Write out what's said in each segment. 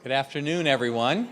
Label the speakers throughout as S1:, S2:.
S1: Good afternoon, everyone.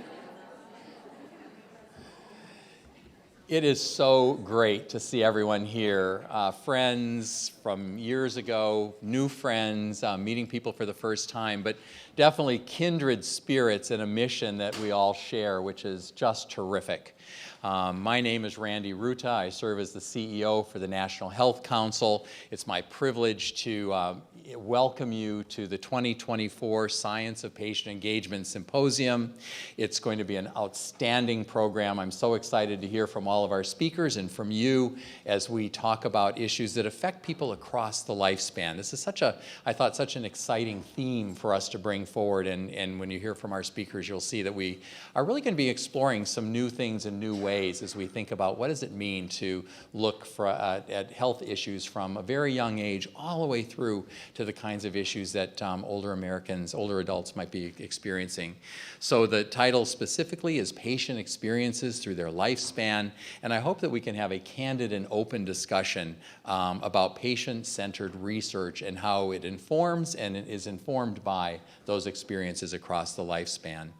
S1: It is so great to see everyone here. Friends from years ago, new friends, meeting people for the first time, but definitely kindred spirits in a mission that we all share, which is just terrific. My name is Randy Ruta. I serve as the CEO for the National Health Council. It's my privilege to welcome you to the 2024 Science of Patient Engagement Symposium. It's going to be an outstanding program. I'm so excited to hear from all of our speakers and from you as we talk about issues that affect people across the lifespan. This is I thought, such an exciting theme for us to bring forward, and when you hear from our speakers, you'll see that we are really going to be exploring some new things in new ways as we think about what does it mean to look at health issues from a very young age all the way through to the kinds of issues that older adults might be experiencing. So the title specifically is Patient Experiences Through Their Lifespan, and I hope that we can have a candid and open discussion about patient-centered research and how it informs and it is informed by those experiences across the lifespan.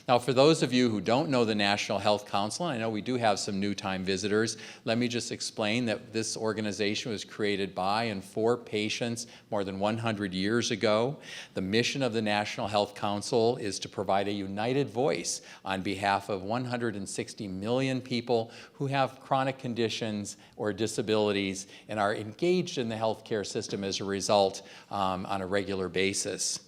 S1: Now, for those of you who don't know the National Health Council, and I know we do have some new-time visitors, let me just explain that this organization was created by and for patients more than 100 years ago. The mission of the National Health Council is to provide a united voice on behalf of 160 million people who have chronic conditions or disabilities and are engaged in the healthcare system as a result on a regular basis.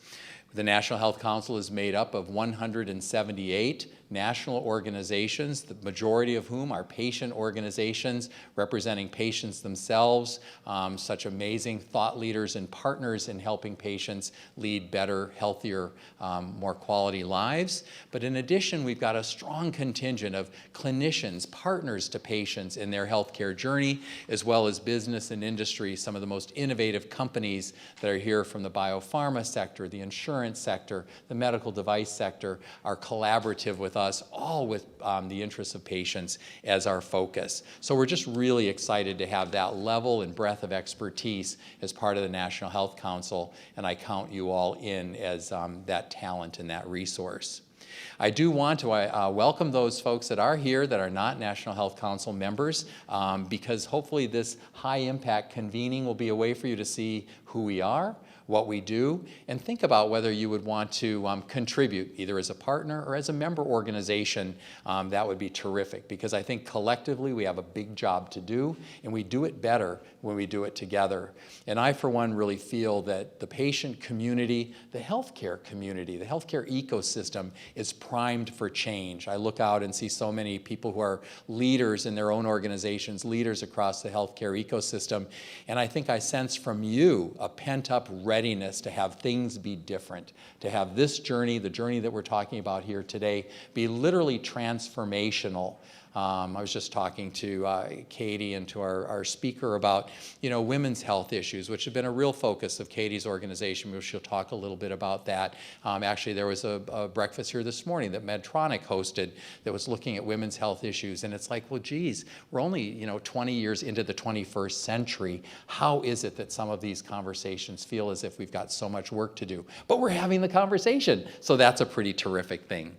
S1: The National Health Council is made up of 178 national organizations, the majority of whom are patient organizations representing patients themselves, such amazing thought leaders and partners in helping patients lead better, healthier, more quality lives. But in addition, we've got a strong contingent of clinicians, partners to patients in their healthcare journey, as well as business and industry, some of the most innovative companies that are here from the biopharma sector, the insurance sector, the medical device sector, are collaborative with us, all with the interests of patients as our focus. So we're just really excited to have that level and breadth of expertise as part of the National Health Council, and I count you all in as that talent and that resource. I do want to welcome those folks that are here that are not National Health Council members, because hopefully this high-impact convening will be a way for you to see who we are, what we do, and think about whether you would want to contribute either as a partner or as a member organization. That would be terrific, because I think collectively we have a big job to do, and we do it better when we do it together. And I, for one, really feel that the patient community, the healthcare community, the healthcare ecosystem is primed for change. I look out and see so many people who are leaders in their own organizations, leaders across the healthcare ecosystem, and I think I sense from you a pent-up readiness to have things be different, to have this journey, the journey that we're talking about here today, be literally transformational. I was just talking to Katie and to our speaker about, women's health issues, which have been a real focus of Katie's organization. She'll talk a little bit about that. Actually, there was a breakfast here this morning that Medtronic hosted that was looking at women's health issues, and it's like, well, geez, we're only 20 years into the 21st century. How is it that some of these conversations feel as if we've got so much work to do? But we're having the conversation, so that's a pretty terrific thing.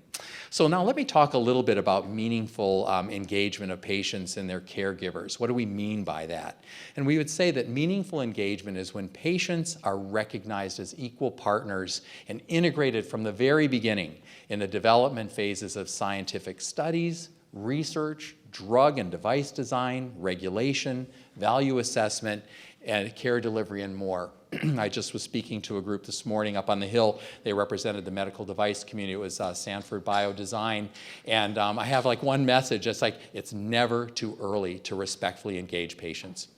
S1: So now let me talk a little bit about meaningful engagement of patients and their caregivers. What do we mean by that? And we would say that meaningful engagement is when patients are recognized as equal partners and integrated from the very beginning in the development phases of scientific studies, research, drug and device design, regulation, value assessment, and care delivery, and more. I just was speaking to a group this morning up on the Hill. They represented the medical device community. It was Sanford Biodesign. And I have one message. It's like, it's never too early to respectfully engage patients.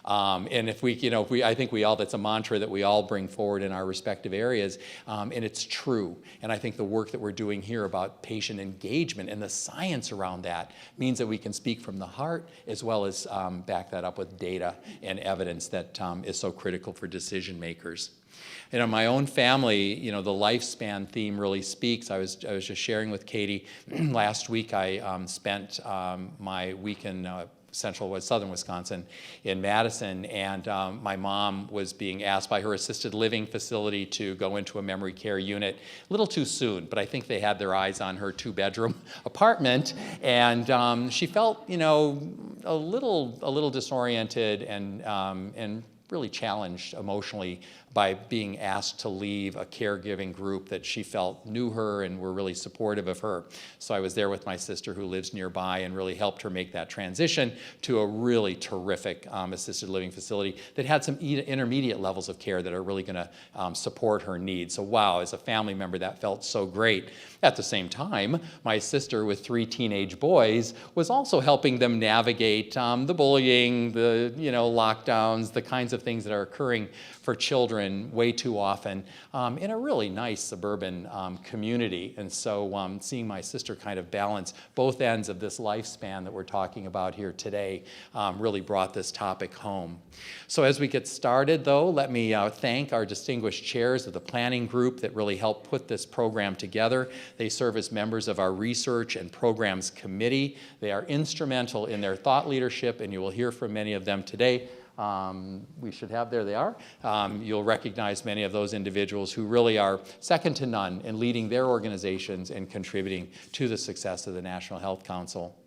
S1: And if I think that's a mantra that we all bring forward in our respective areas, and it's true. And I think the work that we're doing here about patient engagement and the science around that means that we can speak from the heart as well as back that up with data and evidence that is so critical for decision makers. My own family, the lifespan theme really speaks. I was just sharing with Katie last week. I spent my week in southern Wisconsin in Madison, and my mom was being asked by her assisted living facility to go into a memory care unit a little too soon, but I think they had their eyes on her 2-bedroom apartment, and she felt, you know, a little disoriented and really challenged emotionally by being asked to leave a caregiving group that she felt knew her and were really supportive of her. So I was there with my sister who lives nearby and really helped her make that transition to a really terrific assisted living facility that had some intermediate levels of care that are really going to support her needs. So wow, as a family member, that felt so great. At the same time, my sister with 3 teenage boys was also helping them navigate the bullying, the lockdowns, the kinds of things that are occurring for children way too often in a really nice suburban community. And so seeing my sister kind of balance both ends of this lifespan that we're talking about here today really brought this topic home. So as we get started, though, let me thank our distinguished chairs of the planning group that really helped put this program together. They serve as members of our research and programs committee. They are instrumental in their thought leadership, and you will hear from many of them today. We should have, there they are. You'll recognize many of those individuals who really are second to none in leading their organizations and contributing to the success of the National Health Council.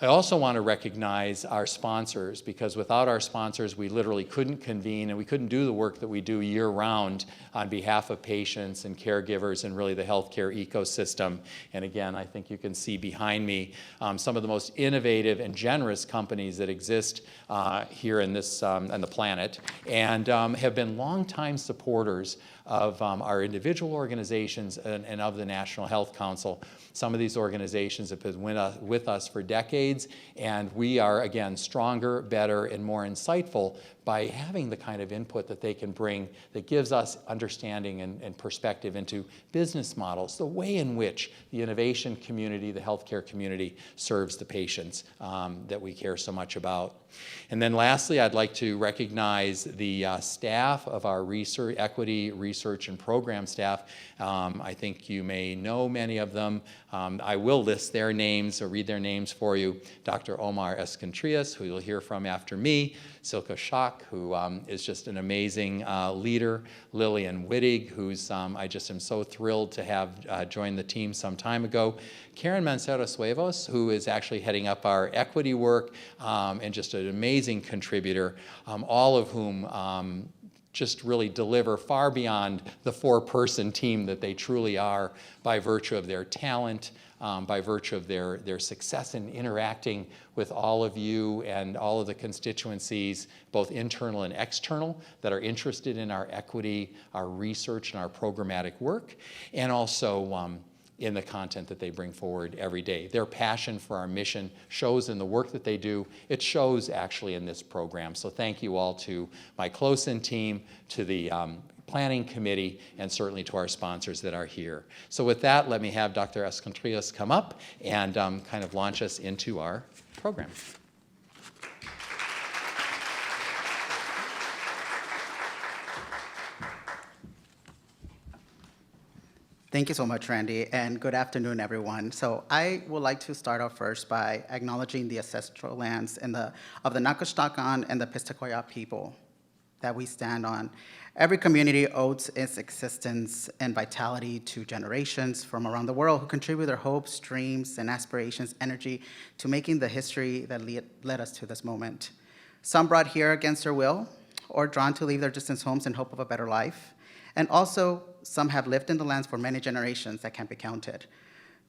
S1: I also want to recognize our sponsors, because without our sponsors, we literally couldn't convene and we couldn't do the work that we do year-round on behalf of patients and caregivers and really the healthcare ecosystem. And again, I think you can see behind me some of the most innovative and generous companies that exist here in this on the planet, and have been longtime supporters of our individual organizations and of the National Health Council. Some of these organizations have been with us for decades, and we are, again, stronger, better, and more insightful by having the kind of input that they can bring that gives us understanding and perspective into business models, the way in which the innovation community, the healthcare community, serves the patients that we care so much about. And then lastly, I'd like to recognize the staff of our equity research and program staff. I think you may know many of them. I will list their names or read their names for you. Dr. Omar Escontrias, who you'll hear from after me, Silke Schock, who is just an amazing leader, Lillian Wittig, who's I just am so thrilled to have joined the team some time ago, Karen Mancera-Suevos, who is actually heading up our equity work and just an amazing contributor, all of whom just really deliver far beyond the 4-person team that they truly are by virtue of their talent, by virtue of their success in interacting with all of you and all of the constituencies, both internal and external, that are interested in our equity, our research, and our programmatic work, and also in the content that they bring forward every day. Their passion for our mission shows in the work that they do. It shows actually in this program. So thank you all to my close-in team, to the planning committee, and certainly to our sponsors that are here. So with that, let me have Dr. Escontrias come up and kind of launch us into our program.
S2: Thank you so much, Randy, and good afternoon, everyone. So I would like to start off first by acknowledging the ancestral lands of the Nacosdocan and the Pistacoya people that we stand on. Every community owes its existence and vitality to generations from around the world who contribute their hopes, dreams, and aspirations, energy to making the history that led us to this moment. Some brought here against their will or drawn to leave their distant homes in hope of a better life. And also, some have lived in the lands for many generations that can't be counted.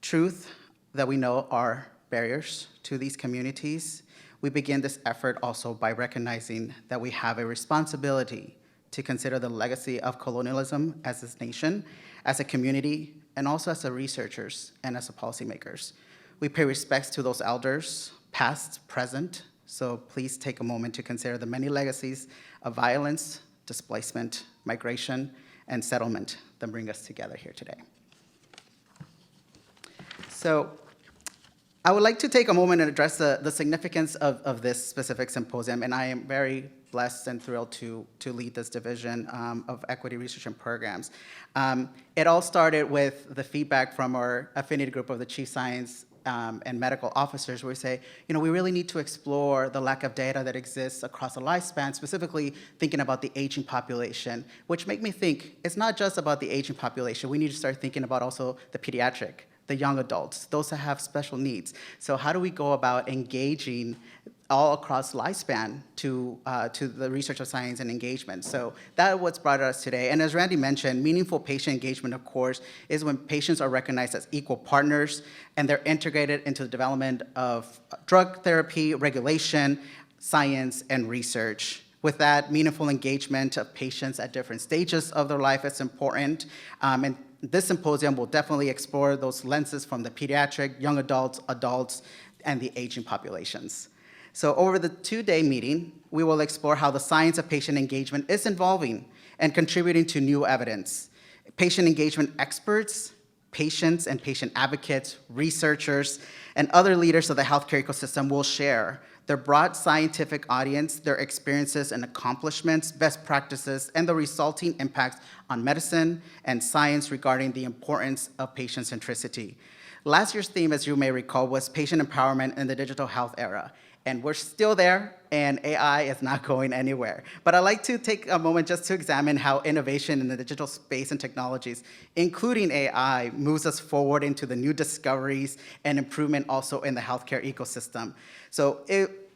S2: Truth that we know are barriers to these communities. We begin this effort also by recognizing that we have a responsibility to consider the legacy of colonialism as this nation, as a community, and also as researchers and as policymakers. We pay respects to those elders, past, present, so please take a moment to consider the many legacies of violence, displacement, migration, and settlement that bring us together here today. So I would like to take a moment and address the significance of this specific symposium, and I am very blessed and thrilled to lead this division of equity research and programs. It all started with the feedback from our affinity group of the Chief Science and medical officers, where we say, we really need to explore the lack of data that exists across the lifespan, specifically thinking about the aging population, which make me think it's not just about the aging population. We need to start thinking about also the pediatric, the young adults, those that have special needs. So how do we go about engaging all across lifespan to the research of science and engagement? So that's what's brought us today. And as Randy mentioned, meaningful patient engagement, of course, is when patients are recognized as equal partners and they're integrated into the development of drug therapy, regulation, science, and research. With that, meaningful engagement of patients at different stages of their life is important. And this symposium will definitely explore those lenses from the pediatric, young adults, and the aging populations. So over the 2-day meeting, we will explore how the science of patient engagement is evolving and contributing to new evidence. Patient engagement experts, patients and patient advocates, researchers, and other leaders of the healthcare ecosystem will share their broad scientific audience, their experiences and accomplishments, best practices, and the resulting impacts on medicine and science regarding the importance of patient centricity. Last year's theme, as you may recall, was patient empowerment in the digital health era. And we're still there, and AI is not going anywhere. But I'd like to take a moment just to examine how innovation in the digital space and technologies, including AI, moves us forward into the new discoveries and improvement also in the healthcare ecosystem. So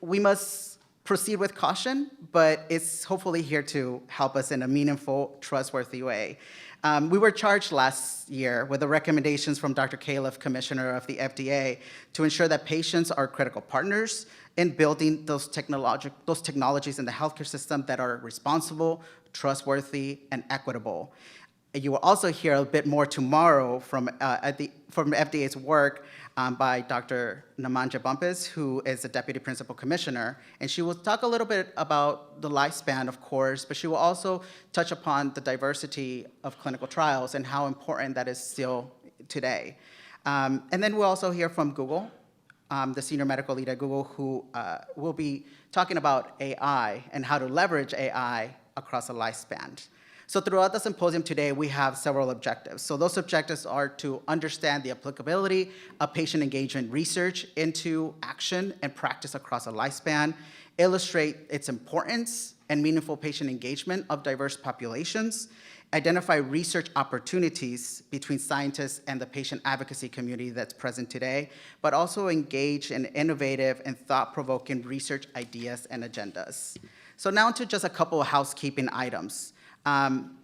S2: we must proceed with caution, but it's hopefully here to help us in a meaningful, trustworthy way. We were charged last year with the recommendations from Dr. Califf, Commissioner of the FDA, to ensure that patients are critical partners in building those technologies in the healthcare system that are responsible, trustworthy, and equitable. You will also hear a bit more tomorrow from FDA's work by Dr. Nemanja Bumpus, who is the Deputy Principal Commissioner, and she will talk a little bit about the lifespan, of course, but she will also touch upon the diversity of clinical trials and how important that is still today. And then we'll also hear from Google, the Senior Medical Lead at Google, who will be talking about AI and how to leverage AI across a lifespan. So throughout the symposium today, we have several objectives. So those objectives are to understand the applicability of patient engagement research into action and practice across a lifespan, illustrate its importance and meaningful patient engagement of diverse populations, identify research opportunities between scientists and the patient advocacy community that's present today, but also engage in innovative and thought-provoking research ideas and agendas. So now to just a couple of housekeeping items.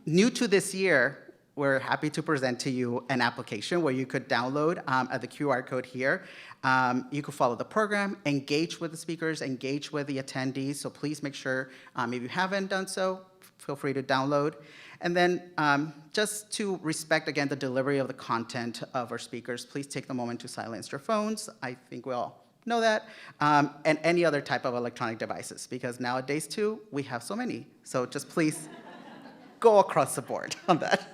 S2: New to this year, we're happy to present to you an application where you could download at the QR code here. You could follow the program, engage with the speakers, engage with the attendees. So please make sure, if you haven't done so, feel free to download. And then just to respect, again, the delivery of the content of our speakers, please take the moment to silence your phones. I think we all know that. And any other type of electronic devices, because nowadays, too, we have so many. So just please go across the board on that.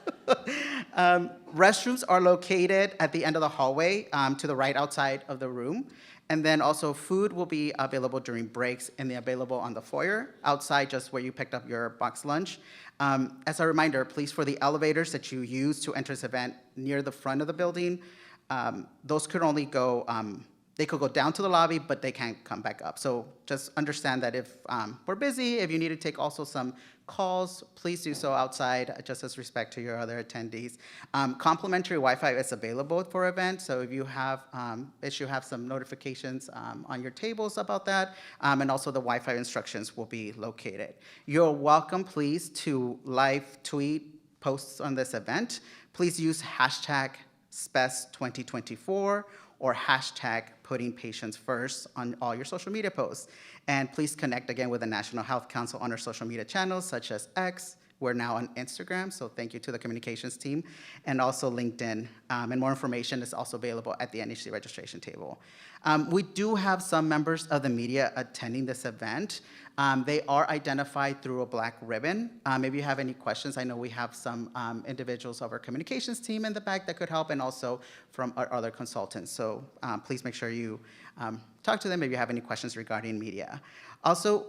S2: Restrooms are located at the end of the hallway to the right outside of the room. And then also food will be available during breaks and available on the foyer outside, just where you picked up your box lunch. As a reminder, please, for the elevators that you use to enter this event near the front of the building, those could only go, they could go down to the lobby, but they can't come back up. So just understand that if we're busy, if you need to take also some calls, please do so outside, just as respect to your other attendees. Complimentary Wi-Fi is available for events, so if you have, some notifications on your tables about that, and also the Wi-Fi instructions will be located. You're welcome, please, to live tweet posts on this event. Please use hashtag SPES 2024 or hashtag putting patients first on all your social media posts. And please connect again with the National Health Council on our social media channels such as X. We're now on Instagram, so thank you to the communications team, and also LinkedIn. And more information is also available at the NHC registration table. We do have some members of the media attending this event. They are identified through a black ribbon. If you have any questions, I know we have some individuals of our communications team in the back that could help, and also from our other consultants. So please make sure you talk to them if you have any questions regarding media. Also,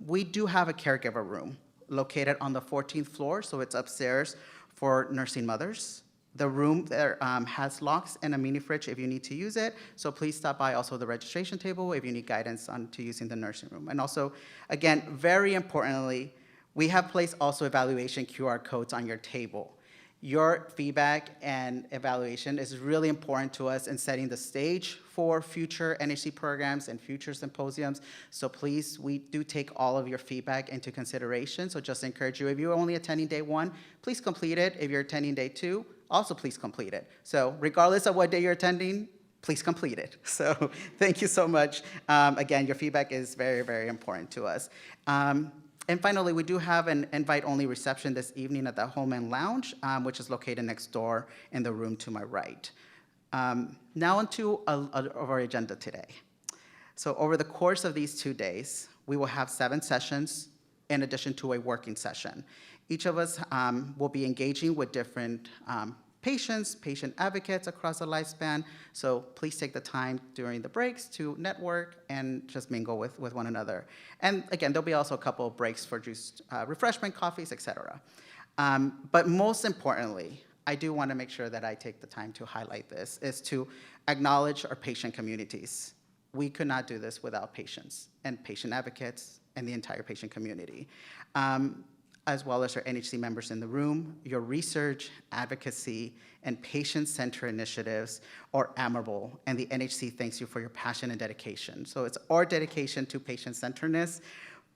S2: we do have a caregiver room located on the 14th floor, so it's upstairs for nursing mothers, The room there has locks and a mini fridge if you need to use it. So please stop by also the registration table if you need guidance on to using the nursing room. And also, again, very importantly, we have placed also evaluation QR codes on your table. Your feedback and evaluation is really important to us in setting the stage for future NHC programs and future symposiums. So please, we do take all of your feedback into consideration. So just encourage you, if you're only attending day 1, please complete it. If you're attending day 2, also please complete it. So regardless of what day you're attending, please complete it. So thank you so much. Again, your feedback is very, very important to us. And finally, we do have an invite-only reception this evening at the Holman Lounge, which is located next door in the room to my right. Now onto our agenda today. So over the course of these 2 days, we will have 7 sessions in addition to a working session. Each of us will be engaging with different patients, patient advocates across the lifespan. So please take the time during the breaks to network and just mingle with one another. And again, there'll be also a couple of breaks for just refreshment, coffees, etc. But most importantly, I do want to make sure that I take the time to highlight this, is to acknowledge our patient communities. We could not do this without patients and patient advocates and the entire patient community. As well as our NHC members in the room. Your research, advocacy, and patient-centered initiatives are admirable, and the NHC thanks you for your passion and dedication. So it's our dedication to patient-centeredness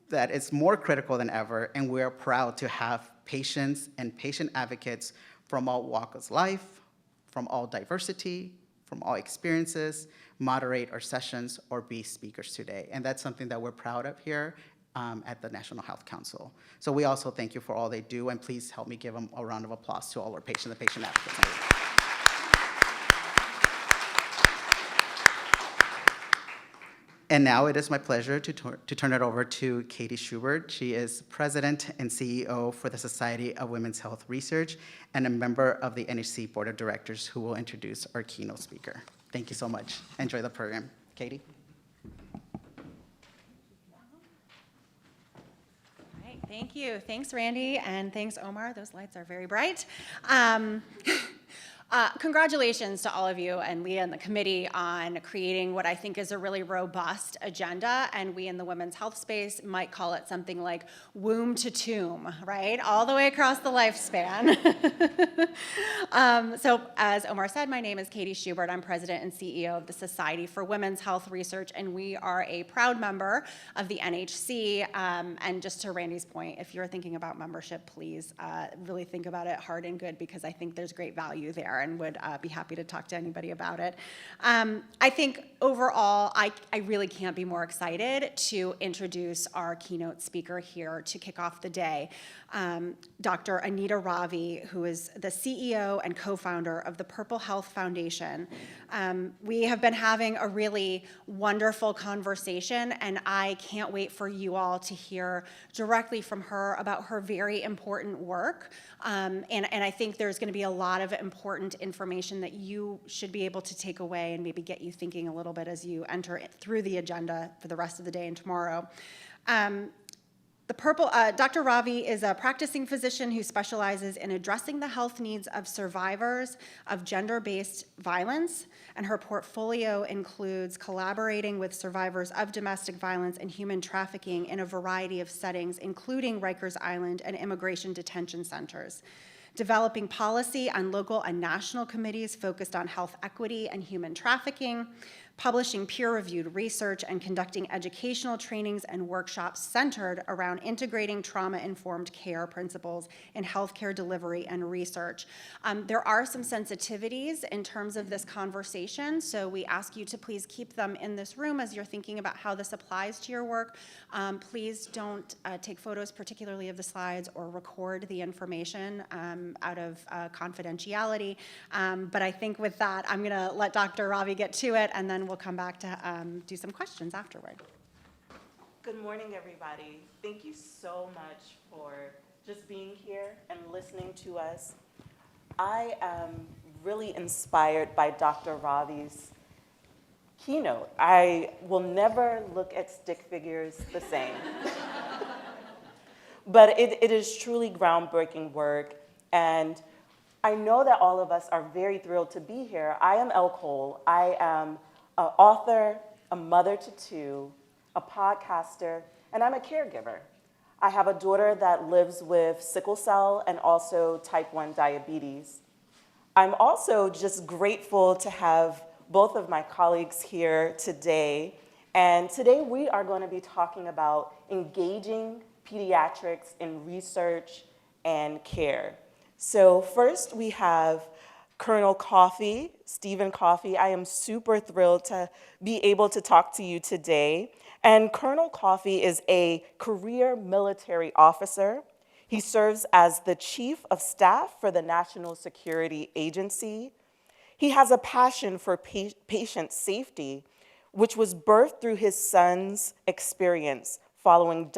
S2: that is more critical than ever, and we are proud to have patients and patient advocates from all walks of life, from all diversity, from all experiences, moderate our sessions or be speakers today. And that's something that we're proud of here at the National Health Council. So we also thank you for all they do, and please help me give them a round of applause to all our patients and patient advocates. And now it is my pleasure to turn it over to Katie Schubert. She is President and CEO for the Society of Women's Health Research and a member of the NHC Board of Directors, who will introduce our keynote speaker. Thank you so much. Enjoy the program. Katie?
S3: Thank you. Thanks, Randy, and thanks, Omar. Those lights are very bright. Congratulations to all of you and Leah and the committee on creating what I think is a really robust agenda, and we in the women's health space might call it something like womb to tomb, right? All the way across the lifespan. So as Omar said, my name is Katie Schubert. I'm president and CEO of the Society for Women's Health Research, and we are a proud member of the NHC. And just to Randy's point, if you're thinking about membership, please really think about it hard and good, because I think there's great value there, and would be happy to talk to anybody about it. I think overall, I really can't be more excited to introduce our keynote speaker here to kick off the day, Dr. Anita Ravi, who is the CEO and co-founder of the Purple Health Foundation. We have been having a really wonderful conversation, and I can't wait for you all to hear directly from her about her very important work. And I think there's going to be a lot of important information that you should be able to take away and maybe get you thinking a little bit as you enter through the agenda for the rest of the day and tomorrow. Dr. Ravi is a practicing physician who specializes in addressing the health needs of survivors of gender-based violence, and her portfolio includes collaborating with survivors of domestic violence and human trafficking in a variety of settings, including Rikers Island and immigration detention centers, developing policy on local and national committees focused on health equity and human trafficking, publishing peer-reviewed research, and conducting educational trainings and workshops centered around integrating trauma-informed care principles in healthcare delivery and research. There are some sensitivities in terms of this conversation, so we ask you to please keep them in this room as you're thinking about how this applies to your work. Please don't take photos, particularly of the slides, or record the information out of confidentiality. But I think with that, I'm gonna let Dr. Ravi get to it, and then we'll come back to do some questions afterward.
S4: Good morning, everybody. Thank you so much for just being here and listening to us. I am really inspired by Dr. Ravi's keynote. I will never look at stick figures the same. But it is truly groundbreaking work, and I know that all of us are very thrilled to be here. I am Elle Cole. I am an author, a mother to two, a podcaster, and I'm a caregiver. I have a daughter that lives with sickle cell and also type 1 diabetes. I'm also just grateful to have both of my colleagues here today. And today we are going to be talking about engaging pediatrics in research and care. So first we have Colonel Coffey, Stephen Coffey. I am super thrilled to be able to talk to you today. And Colonel Coffey is a career military officer. He serves as the Chief of Staff for the National Security Agency. He has a passion for patient safety, which was birthed through his son's experience following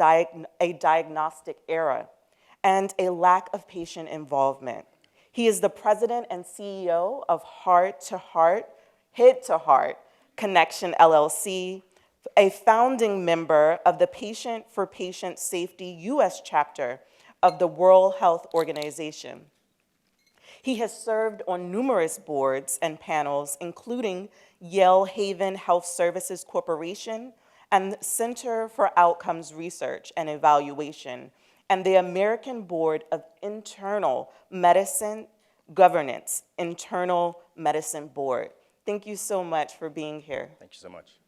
S4: a diagnostic error and a lack of patient involvement. He is the president and CEO of Heart to Heart Connection LLC, a founding member of the Patient for Patient Safety U.S. chapter of the World Health Organization. He has served on numerous boards and panels, including Yale Haven Health Services Corporation and Center for Outcomes Research and Evaluation, and the American Board of Internal Medicine Governance, Internal Medicine Board. Thank you so much for being here.
S5: Thank you so much.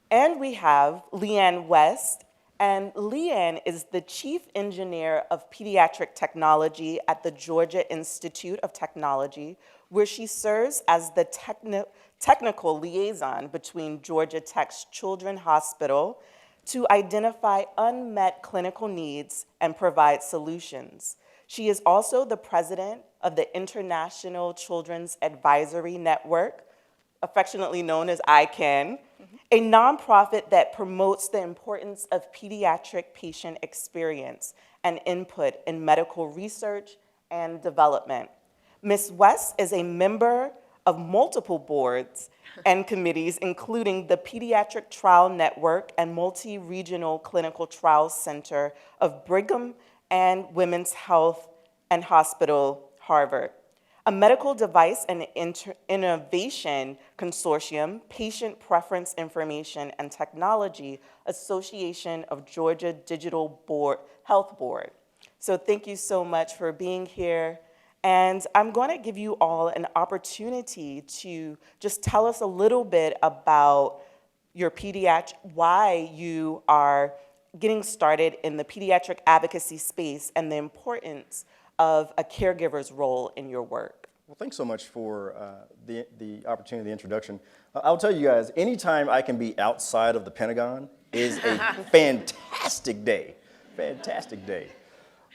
S4: And we have Leanne West, and Leanne is the Chief Engineer of Pediatric Technology at the Georgia Institute of Technology, where she serves as the technical liaison between Georgia Tech's Children's Hospital to identify unmet clinical needs and provide solutions. She is also the president of the International Children's Advisory Network, affectionately known as ICANN, a nonprofit that promotes the importance of pediatric patient experience and input in medical research and development. Ms. West is a member of multiple boards and committees, including the Pediatric Trial Network and Multi-Regional Clinical Trials Center of Brigham and Women's Health and Hospital, Harvard. A medical device and innovation consortium, Patient Preference Information and Technology Association of Georgia Digital Health Board. So thank you so much for being here. And I'm going to give you all an opportunity to just tell us a little bit about your why you are getting started in the pediatric advocacy space and the importance of a caregiver's role in your work.
S5: Well, thanks so much for the opportunity, the introduction. I'll tell you guys, anytime I can be outside of the Pentagon is a fantastic day, fantastic day.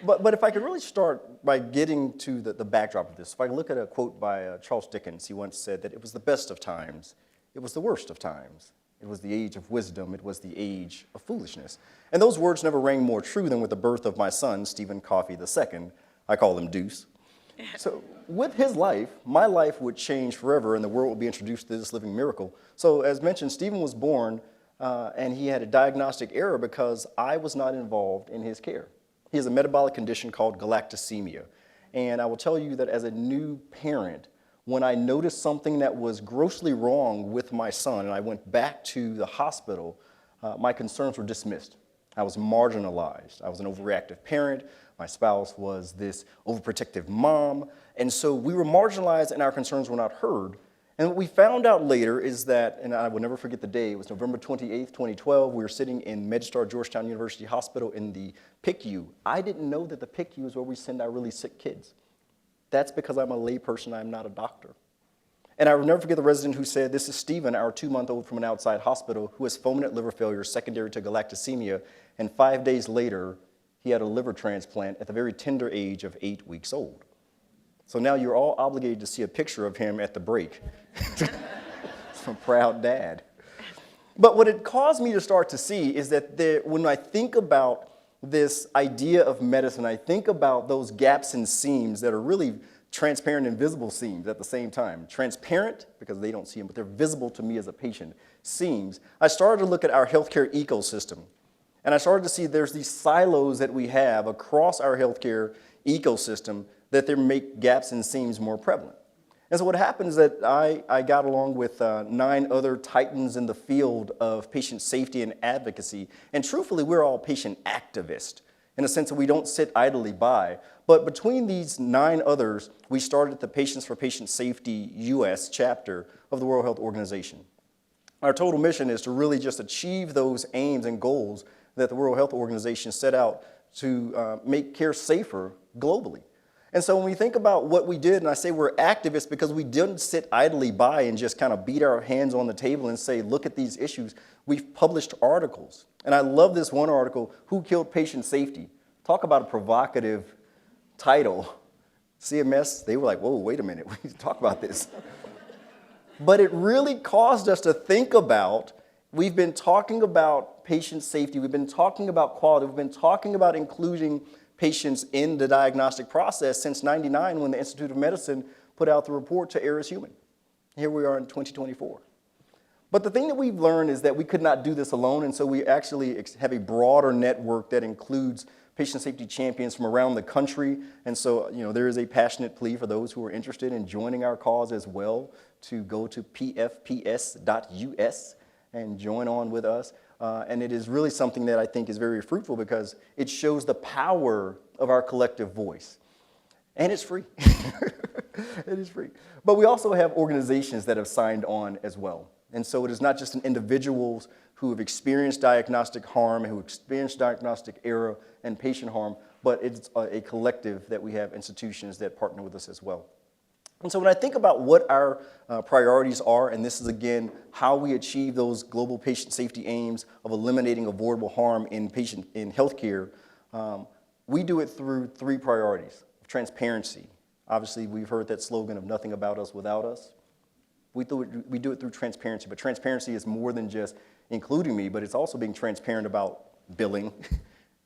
S5: But if I could really start by getting to the backdrop of this, if I can look at a quote by Charles Dickens, he once said that it was the best of times, it was the worst of times. It was the age of wisdom, it was the age of foolishness. And those words never rang more true than with the birth of my son, Stephen Coffey II. I call him Deuce. So with his life, my life would change forever and the world would be introduced to this living miracle. So as mentioned, Stephen was born and he had a diagnostic error because I was not involved in his care. He has a metabolic condition called galactosemia. And I will tell you that as a new parent, when I noticed something that was grossly wrong with my son and I went back to the hospital, my concerns were dismissed. I was marginalized. I was an overreactive parent. My spouse was this overprotective mom. And so we were marginalized and our concerns were not heard. And what we found out later is that, and I will never forget the day, it was November 28th, 2012. We were sitting in MedStar Georgetown University Hospital in the PICU. I didn't know that the PICU is where we send our really sick kids. That's because I'm a layperson, I'm not a doctor. And I will never forget the resident who said, this is Stephen, our 2-month-old from an outside hospital who has fulminant liver failure secondary to galactosemia. And 5 days later, he had a liver transplant at the very tender age of 8 weeks old. So now you're all obligated to see a picture of him at the break. I'm a proud dad. But what it caused me to start to see is that when I think about this idea of medicine, I think about those gaps and seams that are really transparent and visible seams at the same time. Transparent, because they don't see them, but they're visible to me as a patient, seams. I started to look at our healthcare ecosystem. And I started to see there's these silos that we have across our healthcare ecosystem that there make gaps and seams more prevalent. And so what happened is that I got along with 9 other titans in the field of patient safety and advocacy. And truthfully, we're all patient activists in a sense that we don't sit idly by. But between these 9 others, we started the Patients for Patient Safety US chapter of the World Health Organization. Our total mission is to really just achieve those aims and goals that the World Health Organization set out to make care safer globally. And so when we think about what we did, and I say we're activists because we didn't sit idly by and just kind of beat our hands on the table and say, look at these issues. We've published articles. And I love this one article, Who Killed Patient Safety? Talk about a provocative title. CMS, they were like, whoa, wait a minute, we need to talk about this. But it really caused us to think about, we've been talking about patient safety, we've been talking about quality, we've been talking about including patients in the diagnostic process since '99 when the Institute of Medicine put out the report To Err Is Human. Here we are in 2024. But the thing that we've learned is that we could not do this alone, and so we actually have a broader network that includes patient safety champions from around the country. And so, there is a passionate plea for those who are interested in joining our cause as well to go to pfps.us and join on with us. And it is really something that I think is very fruitful because it shows the power of our collective voice. And it's free. It is free. But we also have organizations that have signed on as well. And so it is not just individuals who have experienced diagnostic harm, who experienced diagnostic error and patient harm, but it's a collective that we have institutions that partner with us as well. And so when I think about what our priorities are, and this is again how we achieve those global patient safety aims of eliminating avoidable harm in healthcare, we do it through 3 priorities. Transparency. Obviously, we've heard that slogan of nothing about us without us. We do it through transparency, but transparency is more than just including me, but it's also being transparent about billing.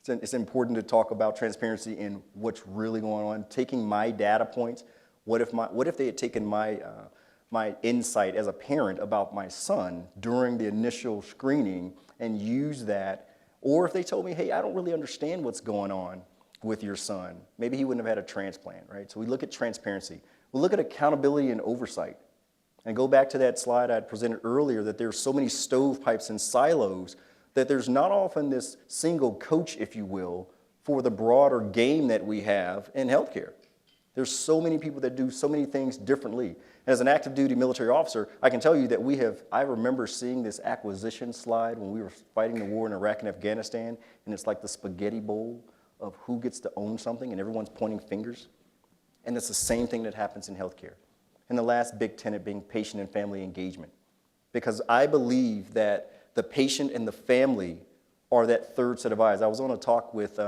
S5: It's important to talk about transparency in what's really going on, taking my data points. What if they had taken my insight as a parent about my son during the initial screening and used that, or if they told me, hey, I don't really understand what's going on with your son. Maybe he wouldn't have had a transplant, right? So we look at transparency. We look at accountability and oversight. And go back to that slide I presented earlier that there's so many stovepipes and silos that there's not often this single coach, if you will, for the broader game that we have in healthcare. There's so many people that do so many things differently. As an active duty military officer, I can tell you that I remember seeing this acquisition slide when we were fighting the war in Iraq and Afghanistan, and it's like the spaghetti bowl of who gets to own something, and everyone's pointing fingers. And it's the same thing that happens in healthcare. And the last big tenet being patient and family engagement. Because I believe that the patient and the family are that third set of eyes. I was on a talk with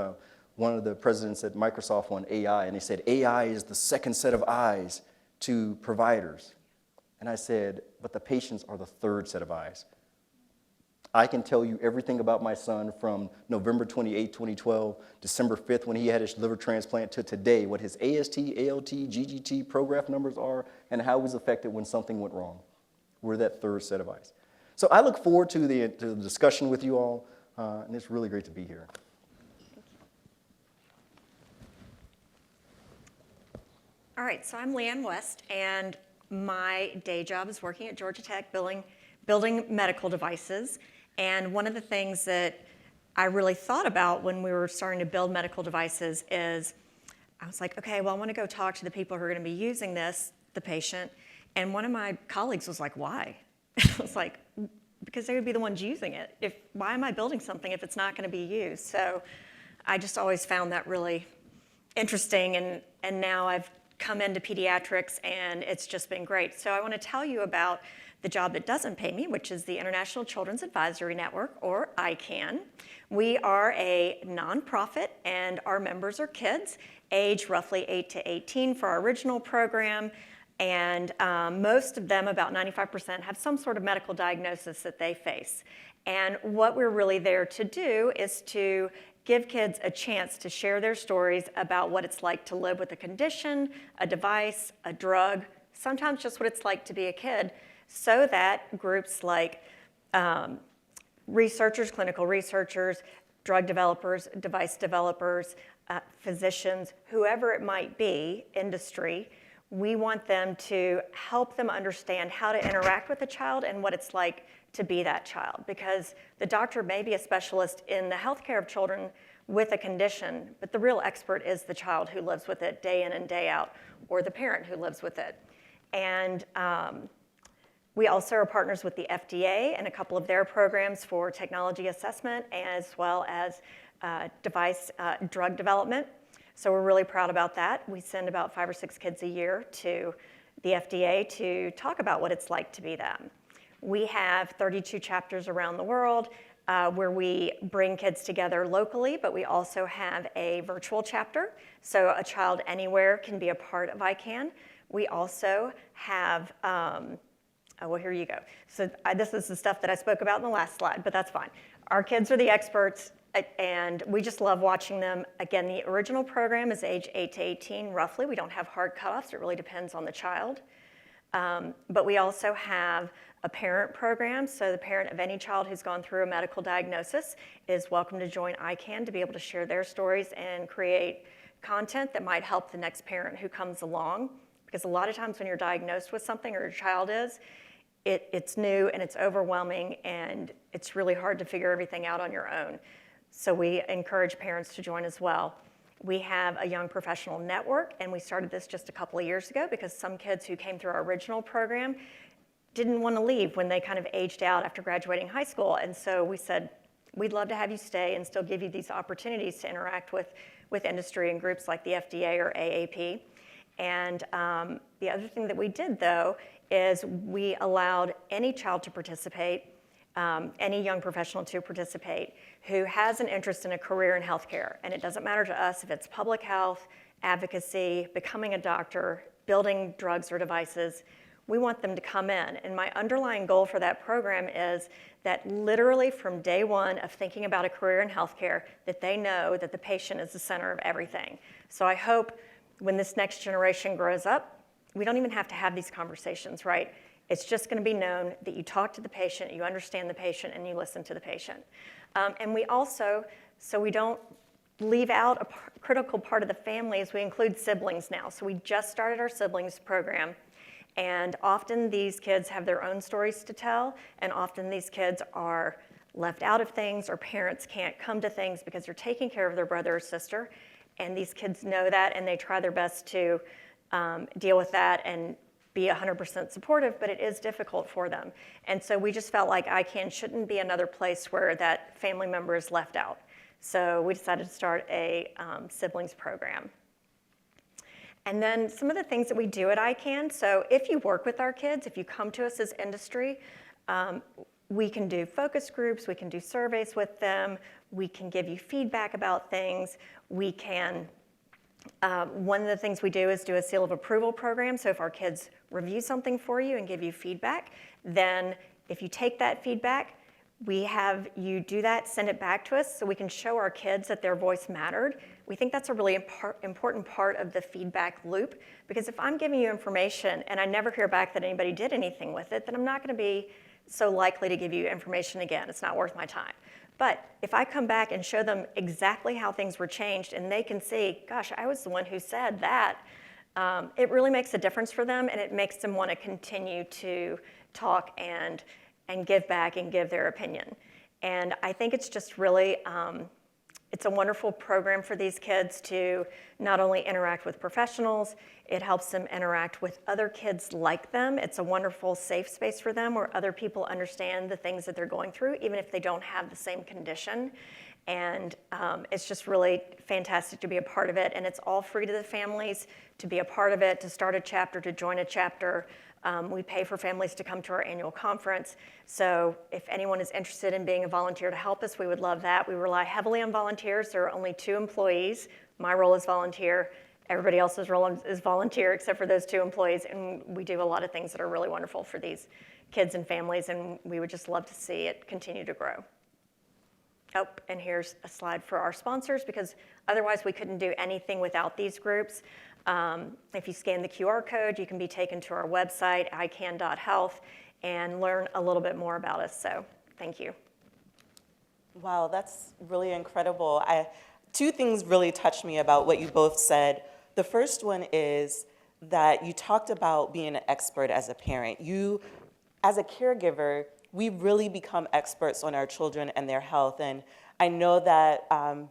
S5: one of the presidents at Microsoft on AI, and he said, AI is the second set of eyes to providers. And I said, but the patients are the third set of eyes. I can tell you everything about my son from November 28, 2012, December 5th when he had his liver transplant to today, what his AST, ALT, GGT, prograph numbers are, and how he was affected when something went wrong. We're that third set of eyes. So I look forward to the discussion with you all, and it's really great to be here.
S6: All right, so I'm Leanne West, and my day job is working at Georgia Tech building medical devices. And one of the things that I really thought about when we were starting to build medical devices is I was like, okay, well, I want to go talk to the people who are going to be using this, the patient. And one of my colleagues was like, why? I was like, because they would be the ones using it. Why am I building something if it's not going to be used? So I just always found that really interesting. And now I've come into pediatrics, and it's just been great. So I want to tell you about the job that doesn't pay me, which is the International Children's Advisory Network, or ICANN. We are a nonprofit, and our members are kids, aged roughly 8 to 18 for our original program, and most of them, about 95%, have some sort of medical diagnosis that they face. And what we're really there to do is to give kids a chance to share their stories about what it's like to live with a condition, a device, a drug, sometimes just what it's like to be a kid, so that groups like researchers, clinical researchers, drug developers, device developers, physicians, whoever it might be, industry. We want them to help them understand how to interact with a child and what it's like to be that child. Because the doctor may be a specialist in the healthcare of children with a condition, but the real expert is the child who lives with it day in and day out, or the parent who lives with it. And we also are partners with the FDA and a couple of their programs for technology assessment, as well as drug development. So we're really proud about that. We send about 5 or 6 kids a year to the FDA to talk about what it's like to be them. We have 32 chapters around the world where we bring kids together locally, but we also have a virtual chapter, so a child anywhere can be a part of ICANN. We also have, well, here you go. So this is the stuff that I spoke about in the last slide, but that's fine. Our kids are the experts, and we just love watching them. Again, the original program is age 8 to 18, roughly. We don't have hard cutoffs. It really depends on the child. But we also have a parent program, so the parent of any child who's gone through a medical diagnosis is welcome to join ICANN to be able to share their stories and create content that might help the next parent who comes along. Because a lot of times when you're diagnosed with something, or your child is, it's new and it's overwhelming, and it's really hard to figure everything out on your own. So we encourage parents to join as well. We have a young professional network, and we started this just a couple of years ago because some kids who came through our original program didn't want to leave when they kind of aged out after graduating high school. And so we said, we'd love to have you stay and still give you these opportunities to interact with industry and groups like the FDA or AAP. And the other thing that we did, though, is we allowed any child to participate, any young professional to participate who has an interest in a career in healthcare. And it doesn't matter to us if it's public health, advocacy, becoming a doctor, building drugs or devices. We want them to come in. And my underlying goal for that program is that literally from day one of thinking about a career in healthcare, that they know that the patient is the center of everything. So I hope when this next generation grows up, we don't even have to have these conversations, right? It's just going to be known that you talk to the patient, you understand the patient, and you listen to the patient. And we also, so we don't leave out a critical part of the family, is we include siblings now. So we just started our siblings program, and often these kids have their own stories to tell, and often these kids are left out of things, or parents can't come to things because they're taking care of their brother or sister, and these kids know that, and they try their best to deal with that and be 100% supportive, but it is difficult for them. And so we just felt like ICANN shouldn't be another place where that family member is left out. So we decided to start a siblings program. And then some of the things that we do at ICANN, so if you work with our kids, if you come to us as industry, we can do focus groups, we can do surveys with them, we can give you feedback about things, we can one of the things we do is do a seal of approval program. So if our kids review something for you and give you feedback, then if you take that feedback, we have you do that, send it back to us so we can show our kids that their voice mattered. We think that's a really important part of the feedback loop, because if I'm giving you information and I never hear back that anybody did anything with it, then I'm not going to be so likely to give you information again. It's not worth my time. But if I come back and show them exactly how things were changed and they can see, gosh, I was the one who said that, it really makes a difference for them, and it makes them want to continue to talk and give back and give their opinion. And I think it's just really, it's a wonderful program for these kids to not only interact with professionals, it helps them interact with other kids like them. It's a wonderful safe space for them where other people understand the things that they're going through, even if they don't have the same condition. And it's just really fantastic to be a part of it. And it's all free to the families to be a part of it, to start a chapter, to join a chapter. We pay for families to come to our annual conference. So if anyone is interested in being a volunteer to help us, we would love that. We rely heavily on volunteers. There are only 2 employees. My role is volunteer. Everybody else's role is volunteer except for those 2 employees. And we do a lot of things that are really wonderful for these kids and families. And we would just love to see it continue to grow. Oh, and here's a slide for our sponsors, because otherwise we couldn't do anything without these groups. If you scan the QR code, you can be taken to our website, icann.health, and learn a little bit more about us. So thank you.
S4: Wow, that's really incredible. two things really touched me about what you both said. The first one is that you talked about being an expert as a parent. You, as a caregiver, we really become experts on our children and their health. And I know that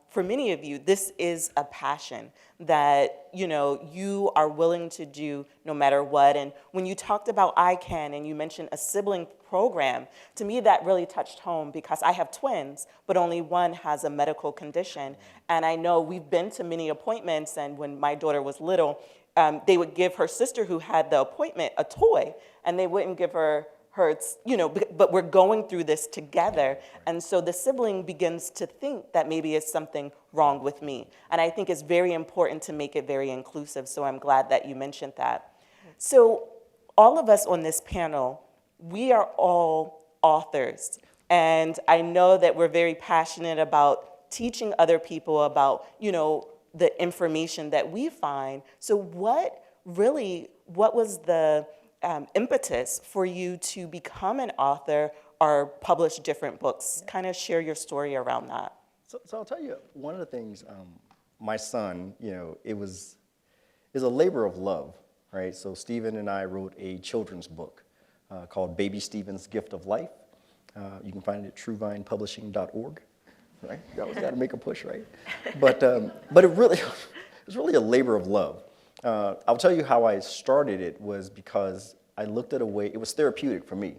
S4: for many of you, this is a passion that you are willing to do no matter what. And when you talked about ICANN and you mentioned a sibling program, to me that really touched home because I have twins, but only one has a medical condition. And I know we've been to many appointments, and when my daughter was little, they would give her sister who had the appointment a toy, and they wouldn't give her hers, but we're going through this together. And so the sibling begins to think that maybe it's something wrong with me. And I think it's very important to make it very inclusive, so I'm glad that you mentioned that. So all of us on this panel, we are all authors. And I know that we're very passionate about teaching other people about, the information that we find. So what was the impetus for you to become an author or publish different books? Kind of share your story around that.
S5: So I'll tell you, one of the things, my son, it was a labor of love, right? So Stephen and I wrote a children's book called Baby Stephen's Gift of Life. You can find it at truevinepublishing.org, right? You always got to make a push, right? But it was really a labor of love. I'll tell you how I started it was because I looked at a way, it was therapeutic for me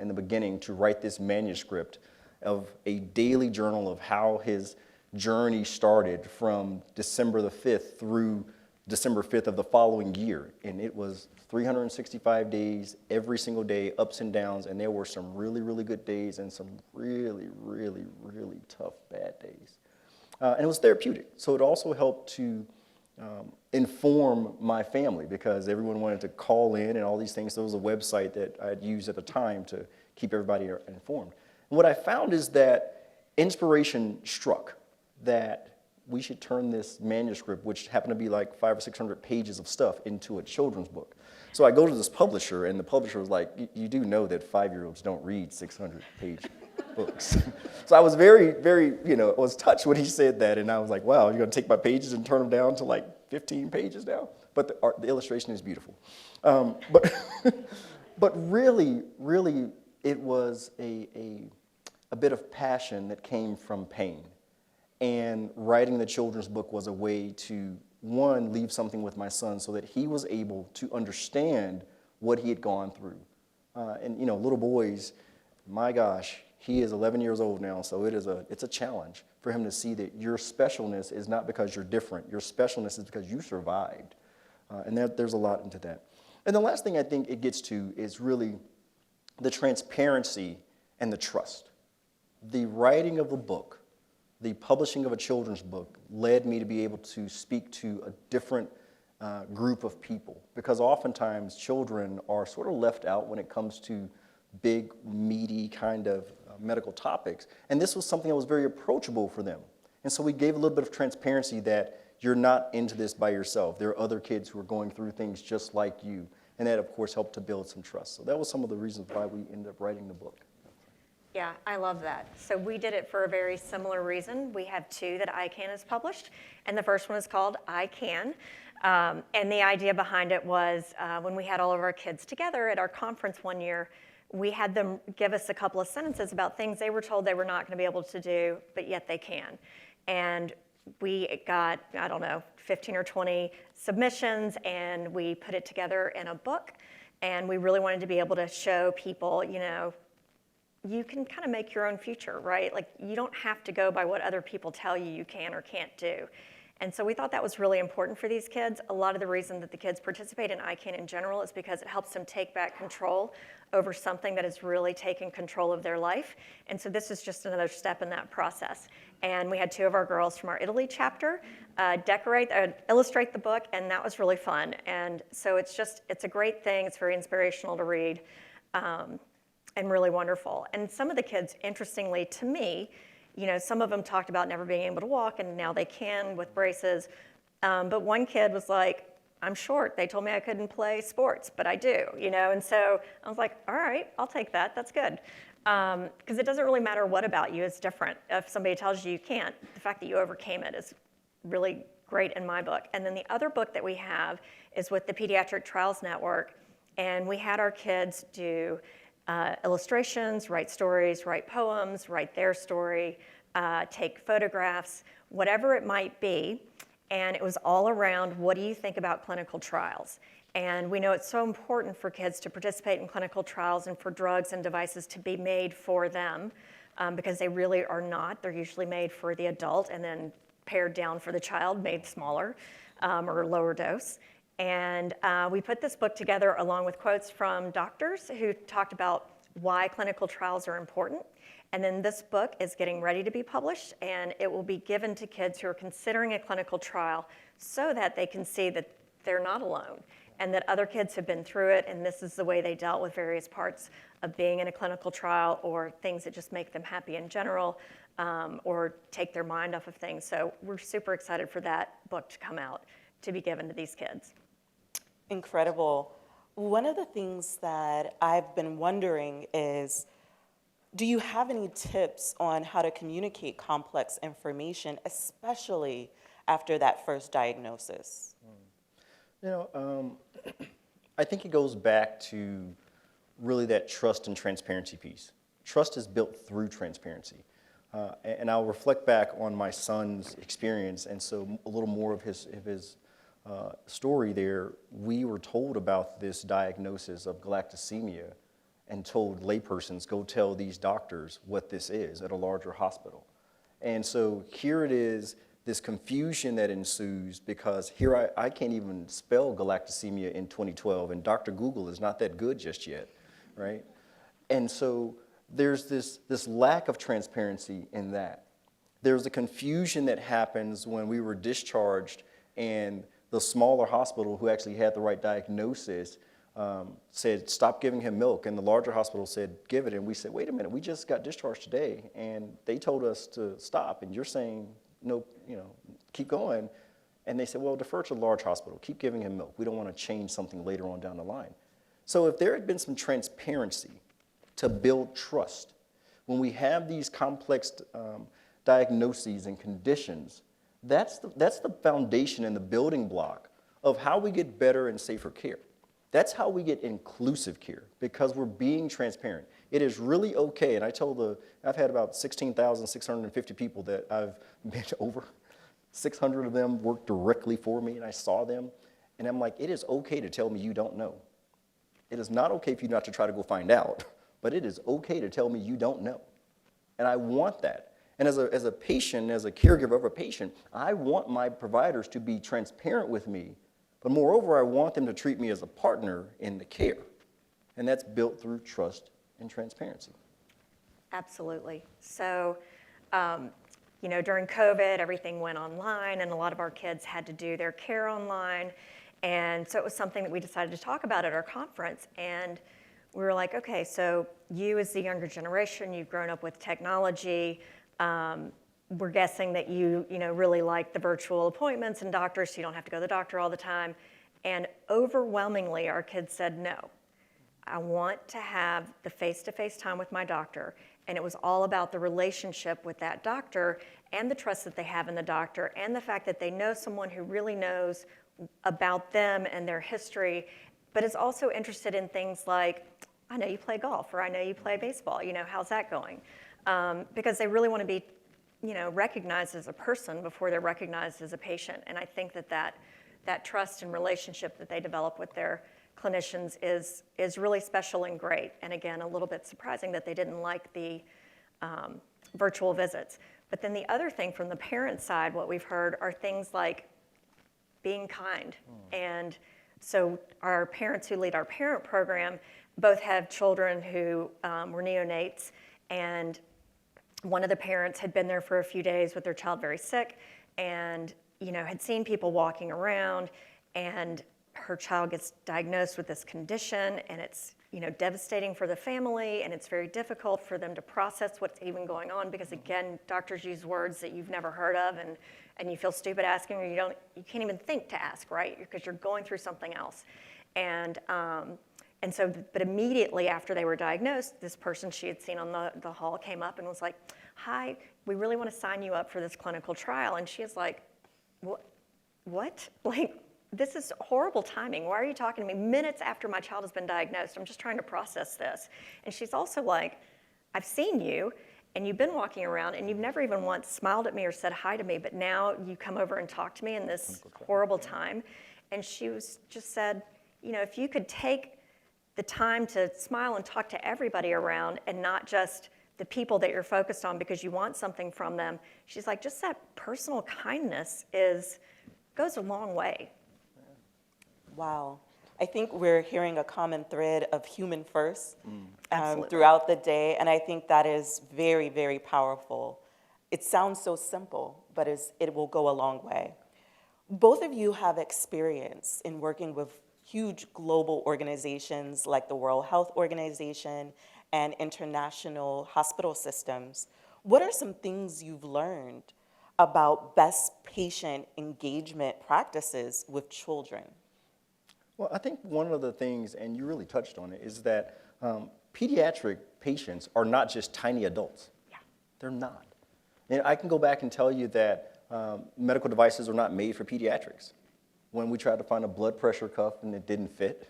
S5: in the beginning to write this manuscript of a daily journal of how his journey started from December the 5th through December 5th of the following year. And it was 365 days, every single day, ups and downs, and there were some really, really good days and some really, really, really tough bad days. And it was therapeutic. So it also helped to inform my family because everyone wanted to call in and all these things. There was a website that I'd used at the time to keep everybody informed. And what I found is that inspiration struck that we should turn this manuscript, which happened to be like 500 or 600 pages of stuff, into a children's book. So I go to this publisher, and the publisher was like, you do know that 5-year-olds don't read 600-page books. So I was very, very, I was touched when he said that, and I was like, wow, you're going to take my pages and turn them down to like 15 pages now? But the illustration is beautiful. But really, really, it was a bit of passion that came from pain. And writing the children's book was a way to, one, leave something with my son so that he was able to understand what he had gone through. And little boys, my gosh, he is 11 years old now, so it's a challenge for him to see that your specialness is not because you're different. Your specialness is because you survived. And there's a lot into that. And the last thing I think it gets to is really the transparency and the trust. The writing of the book, the publishing of a children's book led me to be able to speak to a different group of people because oftentimes children are sort of left out when it comes to big, meaty kind of medical topics. And this was something that was very approachable for them. And so we gave a little bit of transparency that you're not into this by yourself. There are other kids who are going through things just like you. And that, of course, helped to build some trust. So that was some of the reasons why we ended up writing the book.
S6: Yeah, I love that. So we did it for a very similar reason. We have two that ICANN has published, and the first one is called I Can. And the idea behind it was when we had all of our kids together at our conference one year, we had them give us a couple of sentences about things they were told they were not going to be able to do, but yet they can. And we got, 15 or 20 submissions, and we put it together in a book. And we really wanted to be able to show people, you can kind of make your own future, right? Like, you don't have to go by what other people tell you you can or can't do. And so we thought that was really important for these kids. A lot of the reason that the kids participate in ICANN in general is because it helps them take back control over something that has really taken control of their life. And so this is just another step in that process. And we had two of our girls from our Italy chapter illustrate the book, and that was really fun. And so it's a great thing. It's very inspirational to read. And really wonderful. And some of the kids, interestingly to me, some of them talked about never being able to walk, and now they can with braces. But one kid was like, I'm short. They told me I couldn't play sports, but I do, And so I was like, all right, I'll take that. That's good. Because it doesn't really matter what about you is different. If somebody tells you you can't, the fact that you overcame it is really great in my book. And then the other book that we have is with the Pediatric Trials Network, and we had our kids do illustrations, write stories, write poems, write their story, take photographs, whatever it might be. And it was all around, what do you think about clinical trials? And we know it's so important for kids to participate in clinical trials and for drugs and devices to be made for them, because they really are not. They're usually made for the adult and then pared down for the child, made smaller or lower dose. And we put this book together along with quotes from doctors who talked about why clinical trials are important. And then this book is getting ready to be published, and it will be given to kids who are considering a clinical trial so that they can see that they're not alone and that other kids have been through it, and this is the way they dealt with various parts of being in a clinical trial or things that just make them happy in general, or take their mind off of things. So we're super excited for that book to come out, to be given to these kids.
S4: Incredible. One of the things that I've been wondering is, do you have any tips on how to communicate complex information, especially after that first diagnosis?
S5: You know, I think it goes back to really that trust and transparency piece. Trust is built through transparency. And I'll reflect back on my son's experience, and so a little more of his story there. We were told about this diagnosis of galactosemia and told laypersons, go tell these doctors what this is at a larger hospital. And so here it is, this confusion that ensues, because here I can't even spell galactosemia in 2012, and Dr. Google is not that good just yet, right? And so there's this lack of transparency in that. There's a confusion that happens when we were discharged and the smaller hospital who actually had the right diagnosis said, stop giving him milk, and the larger hospital said, give it, and we said, wait a minute, we just got discharged today, and they told us to stop, and you're saying, no, keep going. And they said, well, defer to the large hospital, keep giving him milk. We don't want to change something later on down the line. So if there had been some transparency to build trust, when we have these complex diagnoses and conditions, that's the foundation and the building block of how we get better and safer care. That's how we get inclusive care, because we're being transparent. It is really okay, and I've had about 16,650 people that I've met over. 600 of them worked directly for me, and I saw them, and I'm like, it is okay to tell me you don't know. It is not okay for you not to try to go find out, but it is okay to tell me you don't know. And I want that. And as a patient, as a caregiver of a patient, I want my providers to be transparent with me, but moreover, I want them to treat me as a partner in the care. And that's built through trust and transparency.
S6: Absolutely. So, during COVID, everything went online, and a lot of our kids had to do their care online. And so it was something that we decided to talk about at our conference. And we were like, okay, so you as the younger generation, you've grown up with technology. We're guessing that you really like the virtual appointments and doctors, so you don't have to go to the doctor all the time. And overwhelmingly, our kids said, no, I want to have the face-to-face time with my doctor. And it was all about the relationship with that doctor and the trust that they have in the doctor and the fact that they know someone who really knows about them and their history, but is also interested in things like, I know you play golf, or I know you play baseball, how's that going? Because they really want to be recognized as a person before they're recognized as a patient. And I think that trust and relationship that they develop with their clinicians is really special and great. And again, a little bit surprising that they didn't like the virtual visits. But then the other thing from the parent side, what we've heard are things like being kind. And so our parents who lead our parent program both have children who were neonates, and one of the parents had been there for a few days with their child very sick, and had seen people walking around, and her child gets diagnosed with this condition, and it's devastating for the family, and it's very difficult for them to process what's even going on, because again, doctors use words that you've never heard of, and you feel stupid asking, or you can't even think to ask, right? Because you're going through something else. And And so, but immediately after they were diagnosed, this person she had seen on the hall came up and was like, hi, we really want to sign you up for this clinical trial. And she is like, what? Like, this is horrible timing. Why are you talking to me minutes after my child has been diagnosed? I'm just trying to process this. And she's also like, I've seen you, and you've been walking around, and you've never even once smiled at me or said hi to me, but now you come over and talk to me in this horrible time. And she just said, you know, if you could take the time to smile and talk to everybody around and not just the people that you're focused on because you want something from them, she's like, just that personal kindness goes a long way.
S4: Wow. I think we're hearing a common thread of human first
S6: Absolutely.
S4: throughout the day, and I think that is very, very powerful. It sounds so simple, but it will go a long way. Both of you have experience in working with huge global organizations like the World Health Organization and international hospital systems. What are some things you've learned about best patient engagement practices with children?
S5: Well, I think one of the things, and you really touched on it, is that pediatric patients are not just tiny adults.
S6: Yeah.
S5: They're not. And I can go back and tell you that medical devices are not made for pediatrics. When we tried to find a blood pressure cuff and it didn't fit,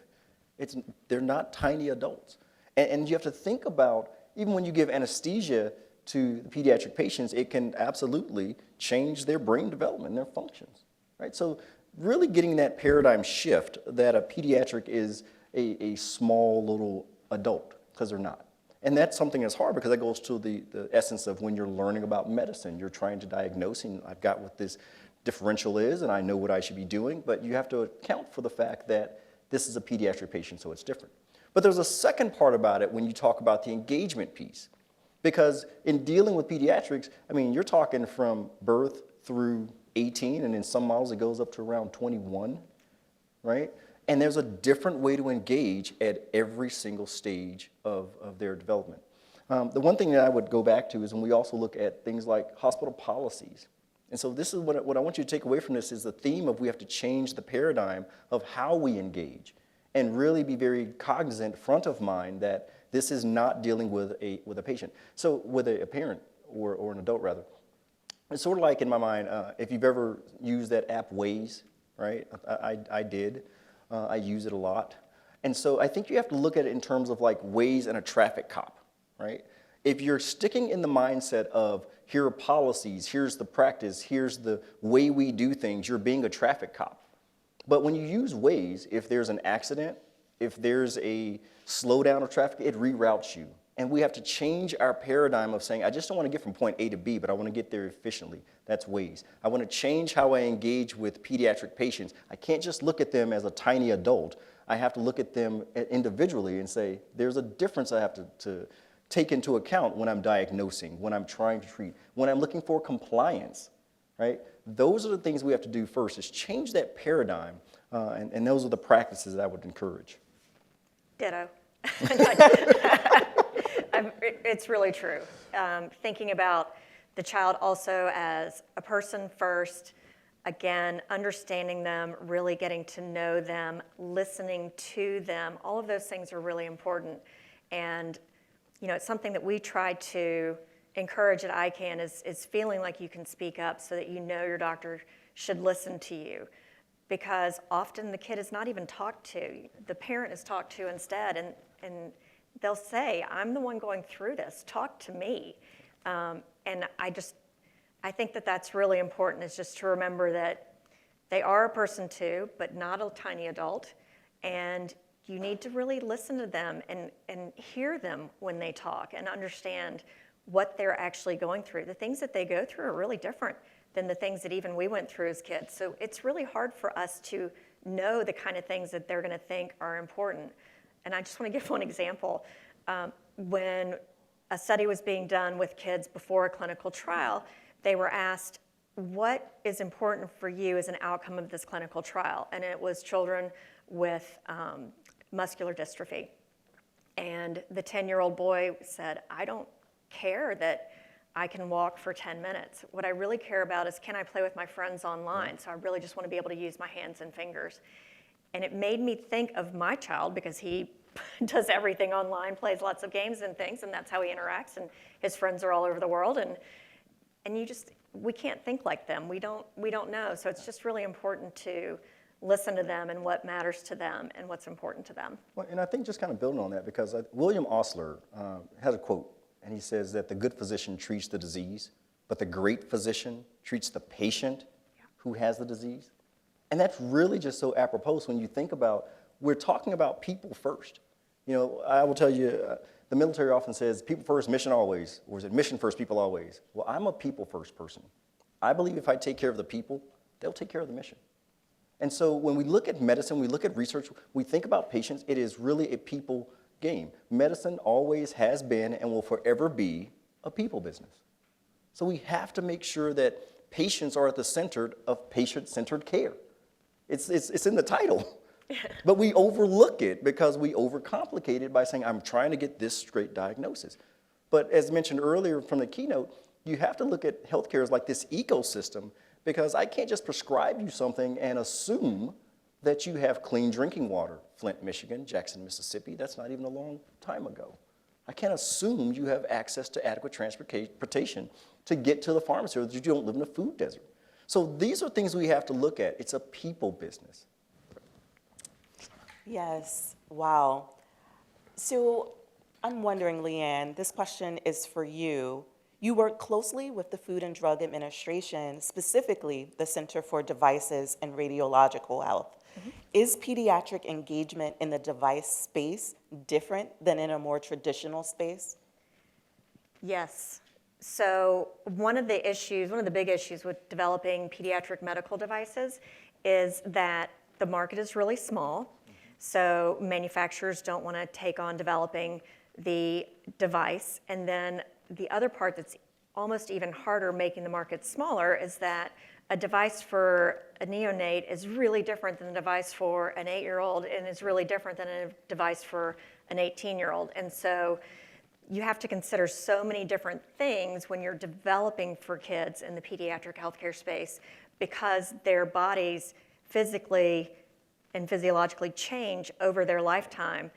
S5: they're not tiny adults. And you have to think about, even when you give anesthesia to the pediatric patients, it can absolutely change their brain development and their functions, right? So really getting that paradigm shift that a pediatric is a small little adult, because they're not. And that's something that's hard because that goes to the essence of when you're learning about medicine. You're trying to diagnose, and I've got what this differential is, and I know what I should be doing, but you have to account for the fact that this is a pediatric patient, so it's different. But there's a second part about it when you talk about the engagement piece. Because in dealing with pediatrics, I mean, you're talking from birth through 18, and in some models it goes up to around 21, right? And there's a different way to engage at every single stage of their development. The one thing that I would go back to is when we also look at things like hospital policies. And so this is what I want you to take away from this is the theme of we have to change the paradigm of how we engage and really be very cognizant, front of mind, that this is not dealing with a patient. So with a parent or an adult rather. It's sort of like in my mind, if you've ever used that app Waze, right? I did. I use it a lot. And so I think you have to look at it in terms of like Waze and a traffic cop, right? If you're sticking in the mindset of here are policies, here's the practice, here's the way we do things, you're being a traffic cop. But when you use Waze, if there's an accident, if there's a slowdown of traffic, it reroutes you. And we have to change our paradigm of saying, I just don't want to get from point A to B, but I want to get there efficiently. That's Waze. I want to change how I engage with pediatric patients. I can't just look at them as a tiny adult. I have to look at them individually and say, there's a difference I have to take into account when I'm diagnosing, when I'm trying to treat, when I'm looking for compliance, right? Those are the things we have to do first, is change that paradigm, and those are the practices that I would encourage.
S6: Ditto. It's really true. Thinking about the child also as a person first, again, understanding them, really getting to know them, listening to them, all of those things are really important. And, you know, it's something that we try to encourage at ICANN is feeling like you can speak up so that you know your doctor should listen to you. Because often the kid is not even talked to. The parent is talked to instead, and they'll say, I'm the one going through this, talk to me. And I think that that's really important, is just to remember that they are a person too, but not a tiny adult. And you need to really listen to them and hear them when they talk and understand what they're actually going through. The things that they go through are really different than the things that even we went through as kids. So it's really hard for us to know the kind of things that they're gonna think are important. And I just want to give one example. When a study was being done with kids before a clinical trial, they were asked, what is important for you as an outcome of this clinical trial? And it was children with muscular dystrophy. And the 10-year-old boy said, I don't care that I can walk for 10 minutes. What I really care about is, can I play with my friends online? So I really just want to be able to use my hands and fingers. And it made me think of my child, because he does everything online, plays lots of games and things, and that's how he interacts, and his friends are all over the world, and we can't think like them. We don't know. So it's just really important to listen to them and what matters to them and what's important to them.
S5: Well, and I think just kind of building on that, because William Osler has a quote, and he says that the good physician treats the disease, but the great physician treats the patient who has the disease. And that's really just so apropos when you think about, we're talking about people first. You know, I will tell you, the military often says people first, mission always, or is it mission first, people always? Well, I'm a people first person. I believe if I take care of the people, they'll take care of the mission. And so when we look at medicine, we look at research, we think about patients, it is really a people game. Medicine always has been and will forever be a people business. So we have to make sure that patients are at the center of patient-centered care. It's in the title. But we overlook it because we overcomplicate it by saying, I'm trying to get this straight diagnosis. But as mentioned earlier from the keynote, you have to look at healthcare as like this ecosystem, because I can't just prescribe you something and assume that you have clean drinking water. Flint, Michigan, Jackson, Mississippi, that's not even a long time ago. I can't assume you have access to adequate transportation to get to the pharmacy, or that you don't live in a food desert. So these are things we have to look at. It's a people business.
S4: Yes, wow. So I'm wondering, Leanne, this question is for you. You work closely with the Food and Drug Administration, specifically the Center for Devices and Radiological Health. Mm-hmm. Is pediatric engagement in the device space different than in a more traditional space?
S6: Yes. So one of the big issues with developing pediatric medical devices is that the market is really small. So manufacturers don't want to take on developing the device. And then the other part that's almost even harder making the market smaller is that a device for a neonate is really different than a device for an 8-year-old, and is really different than a device for an 18-year-old. And so you have to consider so many different things when you're developing for kids in the pediatric healthcare space, because their bodies physically and physiologically change over their lifetime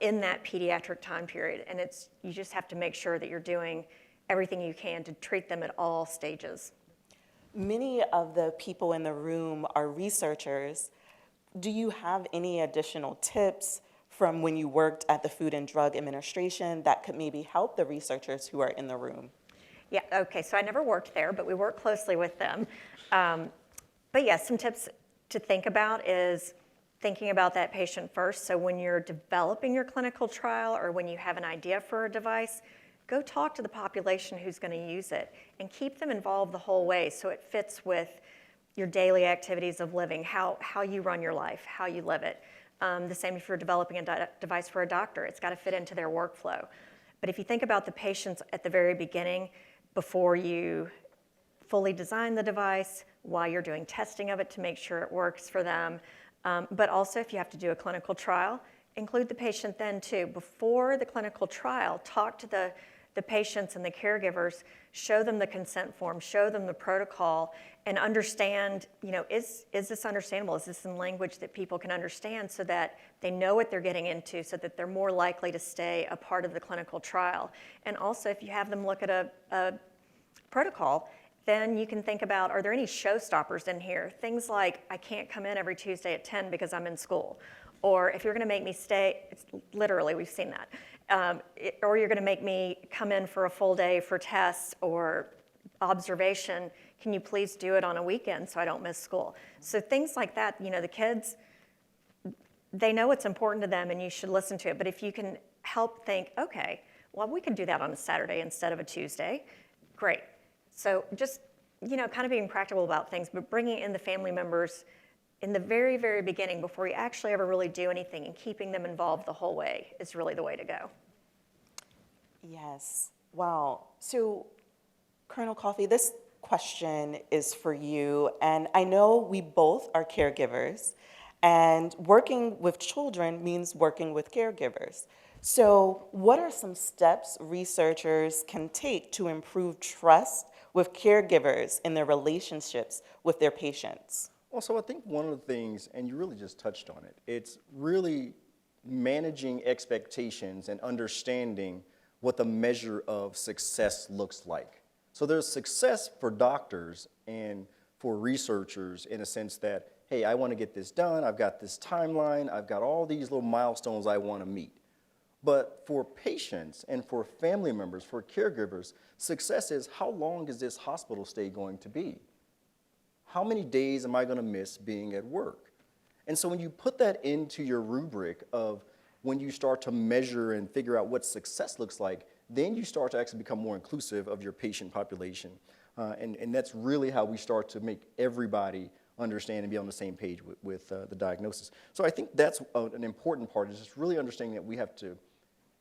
S6: in that pediatric time period. And you just have to make sure that you're doing everything you can to treat them at all stages.
S4: Many of the people in the room are researchers. Do you have any additional tips from when you worked at the Food and Drug Administration that could maybe help the researchers who are in the room?
S6: Yeah, okay, so I never worked there, but we work closely with them. But yes, some tips to think about is thinking about that patient first. So when you're developing your clinical trial, or when you have an idea for a device, go talk to the population who's going to use it and keep them involved the whole way so it fits with your daily activities of living, how you run your life, how you live it. The same if you're developing a device for a doctor. It's got to fit into their workflow. But if you think about the patients at the very beginning, before you fully design the device, while you're doing testing of it to make sure it works for them, but also if you have to do a clinical trial, include the patient then too. Before the clinical trial, talk to the patients and the caregivers, show them the consent form, show them the protocol, and understand, is this understandable? Is this in language that people can understand, so that they know what they're getting into, so that they're more likely to stay a part of the clinical trial. And also, if you have them look at a protocol, then you can think about, are there any showstoppers in here? Things like, I can't come in every Tuesday at 10 because I'm in school. Or if you're going to make me stay, it's literally, we've seen that. Or you're going to make me come in for a full day for tests or observation, can you please do it on a weekend so I don't miss school? So things like that, the kids, they know it's important to them and you should listen to it. But if you can help think, okay, well, we can do that on a Saturday instead of a Tuesday, great. So just, kind of being practical about things, but bringing in the family members in the very, very beginning before you actually ever really do anything, and keeping them involved the whole way is really the way to go.
S4: Yes. Wow. So, Colonel Coffey, this question is for you. And I know we both are caregivers, and working with children means working with caregivers. So what are some steps researchers can take to improve trust with caregivers in their relationships with their patients?
S5: Well, so I think one of the things, and you really just touched on it, it's really managing expectations and understanding what the measure of success looks like. So there's success for doctors and for researchers in a sense that, hey, I want to get this done, I've got this timeline, I've got all these little milestones I want to meet. But for patients and for family members, for caregivers, success is how long is this hospital stay going to be? How many days am I going to miss being at work? And so when you put that into your rubric of when you start to measure and figure out what success looks like, then you start to actually become more inclusive of your patient population. And that's really how we start to make everybody understand and be on the same page with the diagnosis. So I think that's an important part, is just really understanding that we have to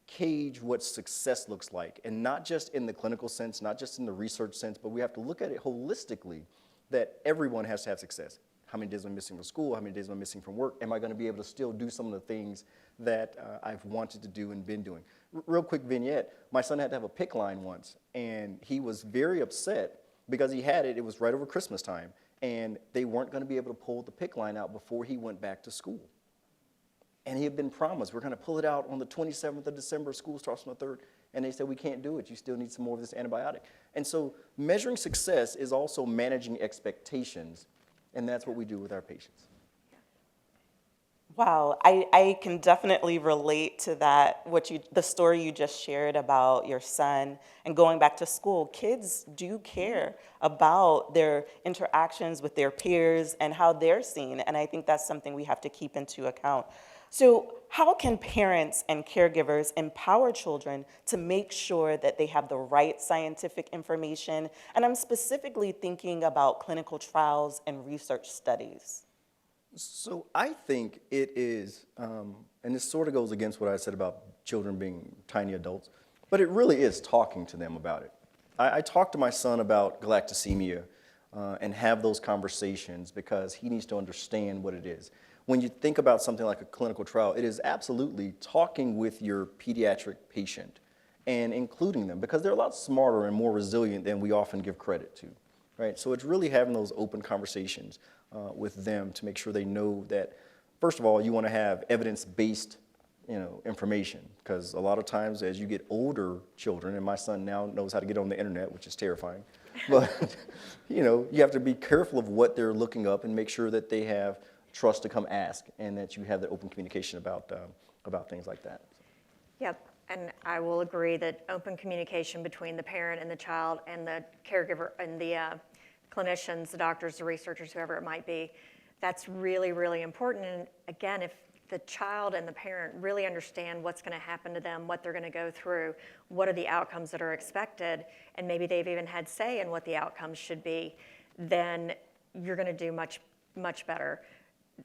S5: cage what success looks like, and not just in the clinical sense, not just in the research sense, but we have to look at it holistically, that everyone has to have success. How many days am I missing from school? How many days am I missing from work? Am I going to be able to still do some of the things that I've wanted to do and been doing? Real quick vignette, my son had to have a PICC line once, and he was very upset because he had it was right over Christmas time, and they weren't going to be able to pull the PICC line out before he went back to school. And he had been promised, we're going to pull it out on the 27th of December, school starts on the 3rd, and they said, we can't do it, you still need some more of this antibiotic. And so measuring success is also managing expectations, and that's what we do with our patients.
S4: Wow, I can definitely relate to that, the story you just shared about your son and going back to school. Kids do care about their interactions with their peers and how they're seen, and I think that's something we have to keep into account. So how can parents and caregivers empower children to make sure that they have the right scientific information? And I'm specifically thinking about clinical trials and research studies.
S5: So I think it is, and this sort of goes against what I said about children being tiny adults, but it really is talking to them about it. I talk to my son about galactosemia and have those conversations because he needs to understand what it is. When you think about something like a clinical trial, it is absolutely talking with your pediatric patient and including them, because they're a lot smarter and more resilient than we often give credit to, right? So it's really having those open conversations with them to make sure they know that, first of all, you want to have evidence-based information, because a lot of times as you get older children, and my son now knows how to get on the internet, which is terrifying, but you have to be careful of what they're looking up and make sure that they have trust to come ask, and that you have that open communication about things like that.
S6: Yep, and I will agree that open communication between the parent and the child and the caregiver and the clinicians, the doctors, the researchers, whoever it might be, that's really, really important. And again, if the child and the parent really understand what's going to happen to them, what they're going to go through, what are the outcomes that are expected, and maybe they've even had say in what the outcomes should be, then you're going to do much, much better.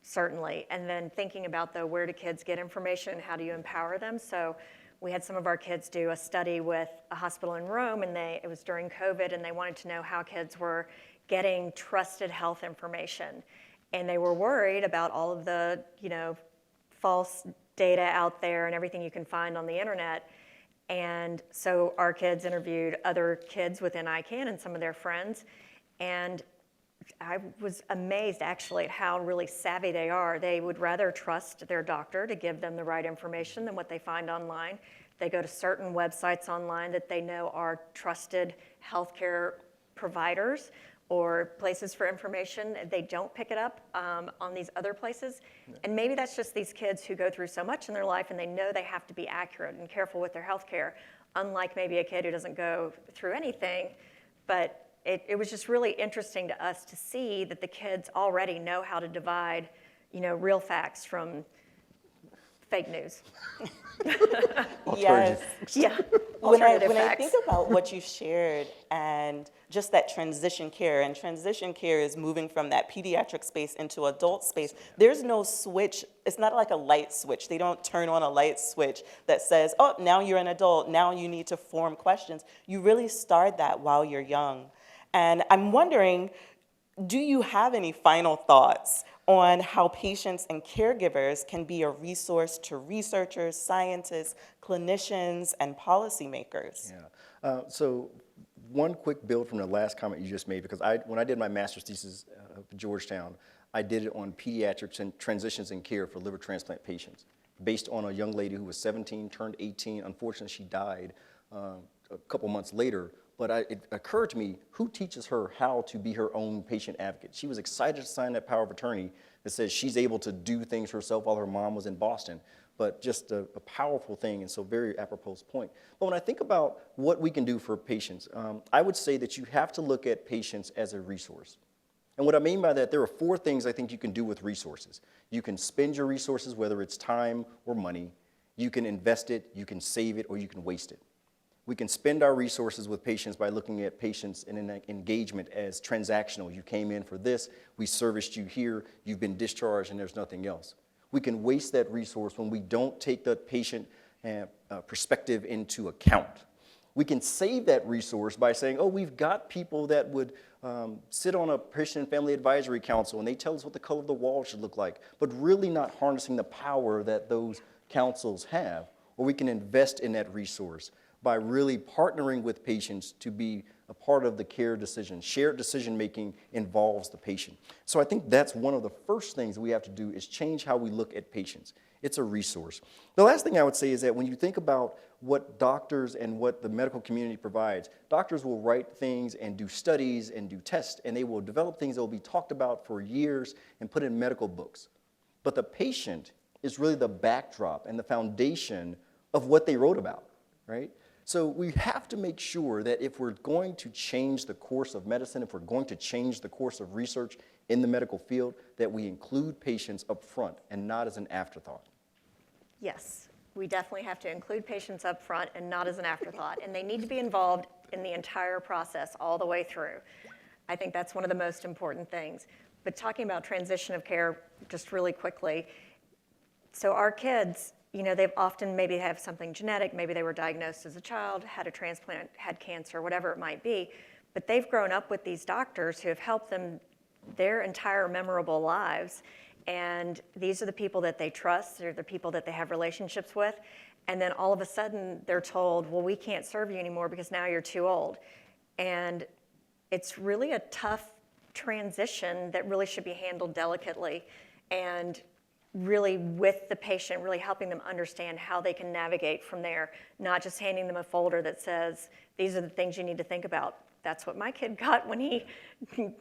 S6: Certainly. And then thinking about, though, where do kids get information and how do you empower them? So we had some of our kids do a study with a hospital in Rome, and it was during COVID, and they wanted to know how kids were getting trusted health information. And they were worried about all of the, false data out there and everything you can find on the internet. And so our kids interviewed other kids within ICANN and some of their friends, and I was amazed actually at how really savvy they are. They would rather trust their doctor to give them the right information than what they find online. They go to certain websites online that they know are trusted healthcare providers or places for information. They don't pick it up on these other places. And maybe that's just these kids who go through so much in their life and they know they have to be accurate and careful with their healthcare, unlike maybe a kid who doesn't go through anything. But it was just really interesting to us to see that the kids already know how to divide, real facts from fake news.
S4: Yes.
S6: Yeah.
S4: When I
S6: facts.
S4: think about what you shared and just that transition care, and transition care is moving from that pediatric space into adult space, there's no switch. It's not like a light switch. They don't turn on a light switch that says, oh, now you're an adult, now you need to form questions. You really start that while you're young. And I'm wondering, do you have any final thoughts on how patients and caregivers can be a resource to researchers, scientists, clinicians, and policymakers?
S5: Yeah. So one quick build from the last comment you just made, because when I did my master's thesis at Georgetown, I did it on pediatrics and transitions in care for liver transplant patients. based on a young lady who was 17, turned 18. Unfortunately, she died a couple months later. But it occurred to me, who teaches her how to be her own patient advocate? She was excited to sign that power of attorney that says she's able to do things herself while her mom was in Boston. But just a powerful thing, and so very apropos point. But when I think about what we can do for patients, I would say that you have to look at patients as a resource. And what I mean by that, there are 4 things I think you can do with resources. You can spend your resources, whether it's time or money. You can invest it, you can save it, or you can waste it. We can spend our resources with patients by looking at patients in an engagement as transactional. You came in for this, we serviced you here, you've been discharged, and there's nothing else. We can waste that resource when we don't take the patient perspective into account. We can save that resource by saying, oh, we've got people that would sit on a patient and family advisory council and they tell us what the color of the wall should look like, but really not harnessing the power that those councils have. Or we can invest in that resource by really partnering with patients to be a part of the care decision. Shared decision-making involves the patient. So I think that's one of the first things we have to do is change how we look at patients. It's a resource. The last thing I would say is that when you think about what doctors and what the medical community provides, doctors will write things and do studies and do tests, and they will develop things that will be talked about for years and put in medical books. But the patient is really the backdrop and the foundation of what they wrote about, right? So we have to make sure that if we're going to change the course of medicine, if we're going to change the course of research in the medical field, that we include patients up front and not as an afterthought.
S6: Yes, we definitely have to include patients up front and not as an afterthought, and they need to be involved in the entire process all the way through. I think that's one of the most important things. But talking about transition of care just really quickly, so our kids, you know, they've often maybe have something genetic, maybe they were diagnosed as a child, had a transplant, had cancer, whatever it might be, but they've grown up with these doctors who have helped them their entire memorable lives. And these are the people that they trust, they're the people that they have relationships with, and then all of a sudden they're told, well, we can't serve you anymore because now you're too old. And it's really a tough transition that really should be handled delicately and really with the patient, really helping them understand how they can navigate from there, not just handing them a folder that says, these are the things you need to think about. That's what my kid got when he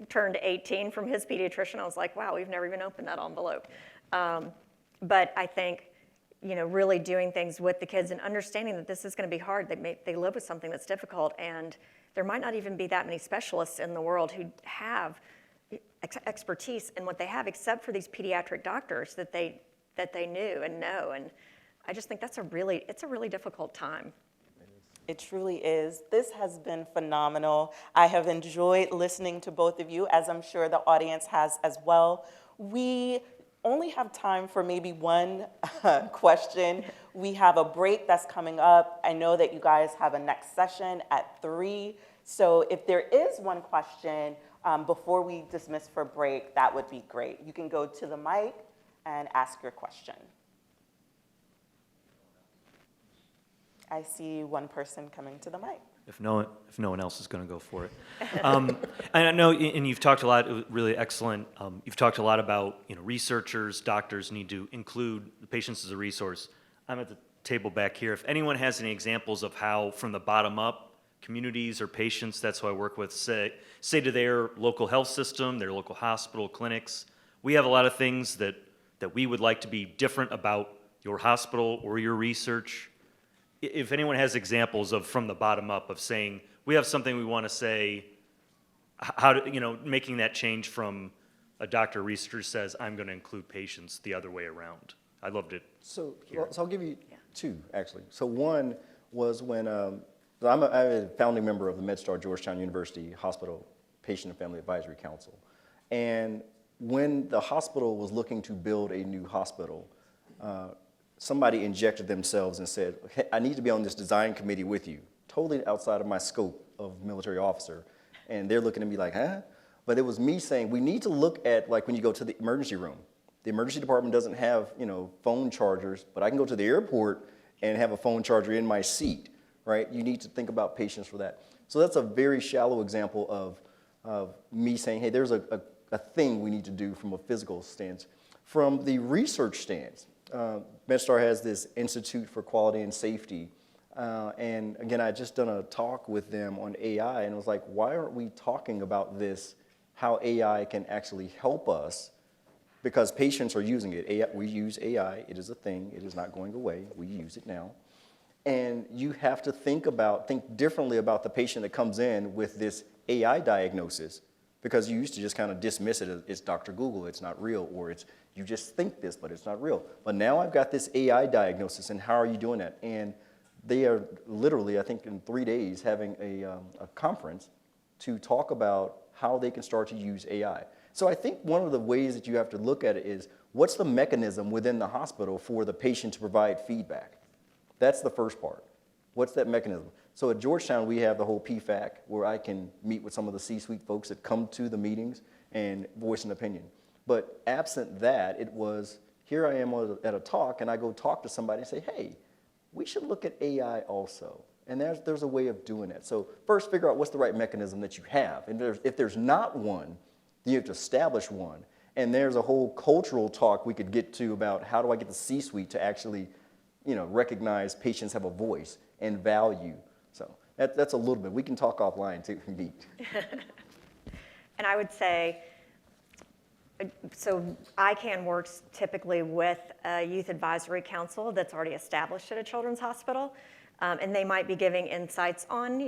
S6: turned 18 from his pediatrician. I was like, wow, we've never even opened that envelope. But I think, you know, really doing things with the kids and understanding that this is going to be hard. They live with something that's difficult, and there might not even be that many specialists in the world who have expertise in what they have, except for these pediatric doctors that they knew and know. And I just think it's a really difficult time.
S4: It truly is. This has been phenomenal. I have enjoyed listening to both of you, as I'm sure the audience has as well. We only have time for maybe one question. We have a break that's coming up. I know that you guys have a next session at 3. So if there is one question before we dismiss for break, that would be great. You can go to the mic and ask your question. I see one person coming to the mic.
S7: If no one else is going to go for it. And I know, and you've talked a lot, really excellent. You've talked a lot about, you know, researchers, doctors need to include the patients as a resource. I'm at the table back here. If anyone has any examples of how, from the bottom up, communities or patients, that's who I work with, say to their local health system, their local hospital, clinics, we have a lot of things that we would like to be different about your hospital or your research. If anyone has examples of from the bottom up of saying, we have something we want to say, how to, you know, making that change from a doctor researcher says, I'm going to include patients the other way around. I'd love to hear it.
S5: So I'll give you 2, actually. So one was when, I'm a founding member of the MedStar Georgetown University Hospital Patient and Family Advisory Council. And when the hospital was looking to build a new hospital, somebody injected themselves and said, hey, I need to be on this design committee with you, totally outside of my scope of military officer. And they're looking at me like, huh? But it was me saying, we need to look at, like, when you go to the emergency room. The emergency department doesn't have, you know, phone chargers, but I can go to the airport and have a phone charger in my seat, right? You need to think about patients for that. So that's a very shallow example of me saying, hey, there's a thing we need to do from a physical stance. From the research stance, MedStar has this Institute for Quality and Safety. And again, I just done a talk with them on AI, and it was like, why aren't we talking about this, how AI can actually help us? Because patients are using it. AI, we use AI, it is a thing, it is not going away, we use it now. And you have to think differently about the patient that comes in with this AI diagnosis, because you used to just kind of dismiss it as it's Dr. Google, it's not real, or it's you just think this, but it's not real. But now I've got this AI diagnosis, and how are you doing that? And they are literally, I think in 3 days, having a conference to talk about how they can start to use AI. So I think one of the ways that you have to look at it is, what's the mechanism within the hospital for the patient to provide feedback? That's the first part. What's that mechanism? So at Georgetown, we have the whole PFAC, where I can meet with some of the C-suite folks that come to the meetings and voice an opinion. But absent that, it was, here I am at a talk, and I go talk to somebody and say, hey, we should look at AI also. And there's a way of doing that. So first, figure out what's the right mechanism that you have. And if there's not one, then you have to establish one. And there's a whole cultural talk we could get to about how do I get the C-suite to actually, recognize patients have a voice and value. So that's a little bit. We can talk offline too if we need.
S6: And I would say, so ICANN works typically with a youth advisory council that's already established at a children's hospital. And they might be giving insights on,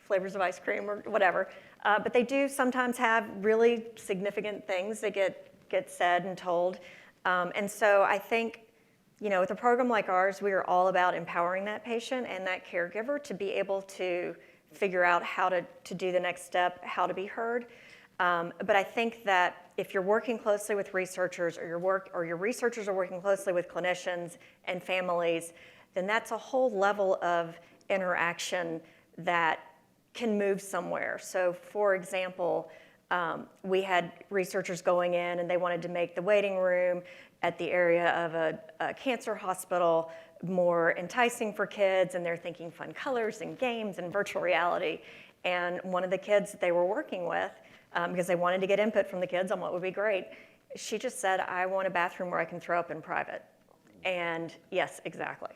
S6: flavors of ice cream or whatever. But they do sometimes have really significant things that get said and told. And so I think, with a program like ours, we are all about empowering that patient and that caregiver to be able to figure out how to do the next step, how to be heard. But I think that if you're working closely with researchers, or your researchers are working closely with clinicians and families, then that's a whole level of interaction that can move somewhere. So for example, we had researchers going in and they wanted to make the waiting room at the area of a cancer hospital more enticing for kids, and they're thinking fun colors and games and virtual reality. And one of the kids that they were working with, because they wanted to get input from the kids on what would be great, she just said, I want a bathroom where I can throw up in private. And yes, exactly.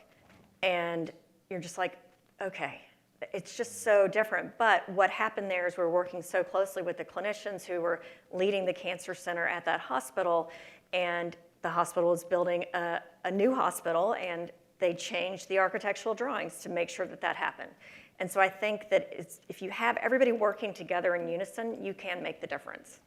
S6: And you're just like, okay, it's just so different. But what happened there is we're working so closely with the clinicians who were leading the cancer center at that hospital, and the hospital is building a new hospital, and they changed the architectural drawings to make sure that that happened. And so I think that if you have everybody working together in unison, you can make the difference.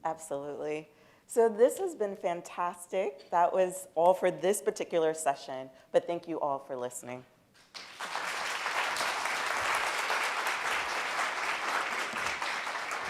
S4: Absolutely. So this has been fantastic. That was all for this particular session, but thank you all for listening.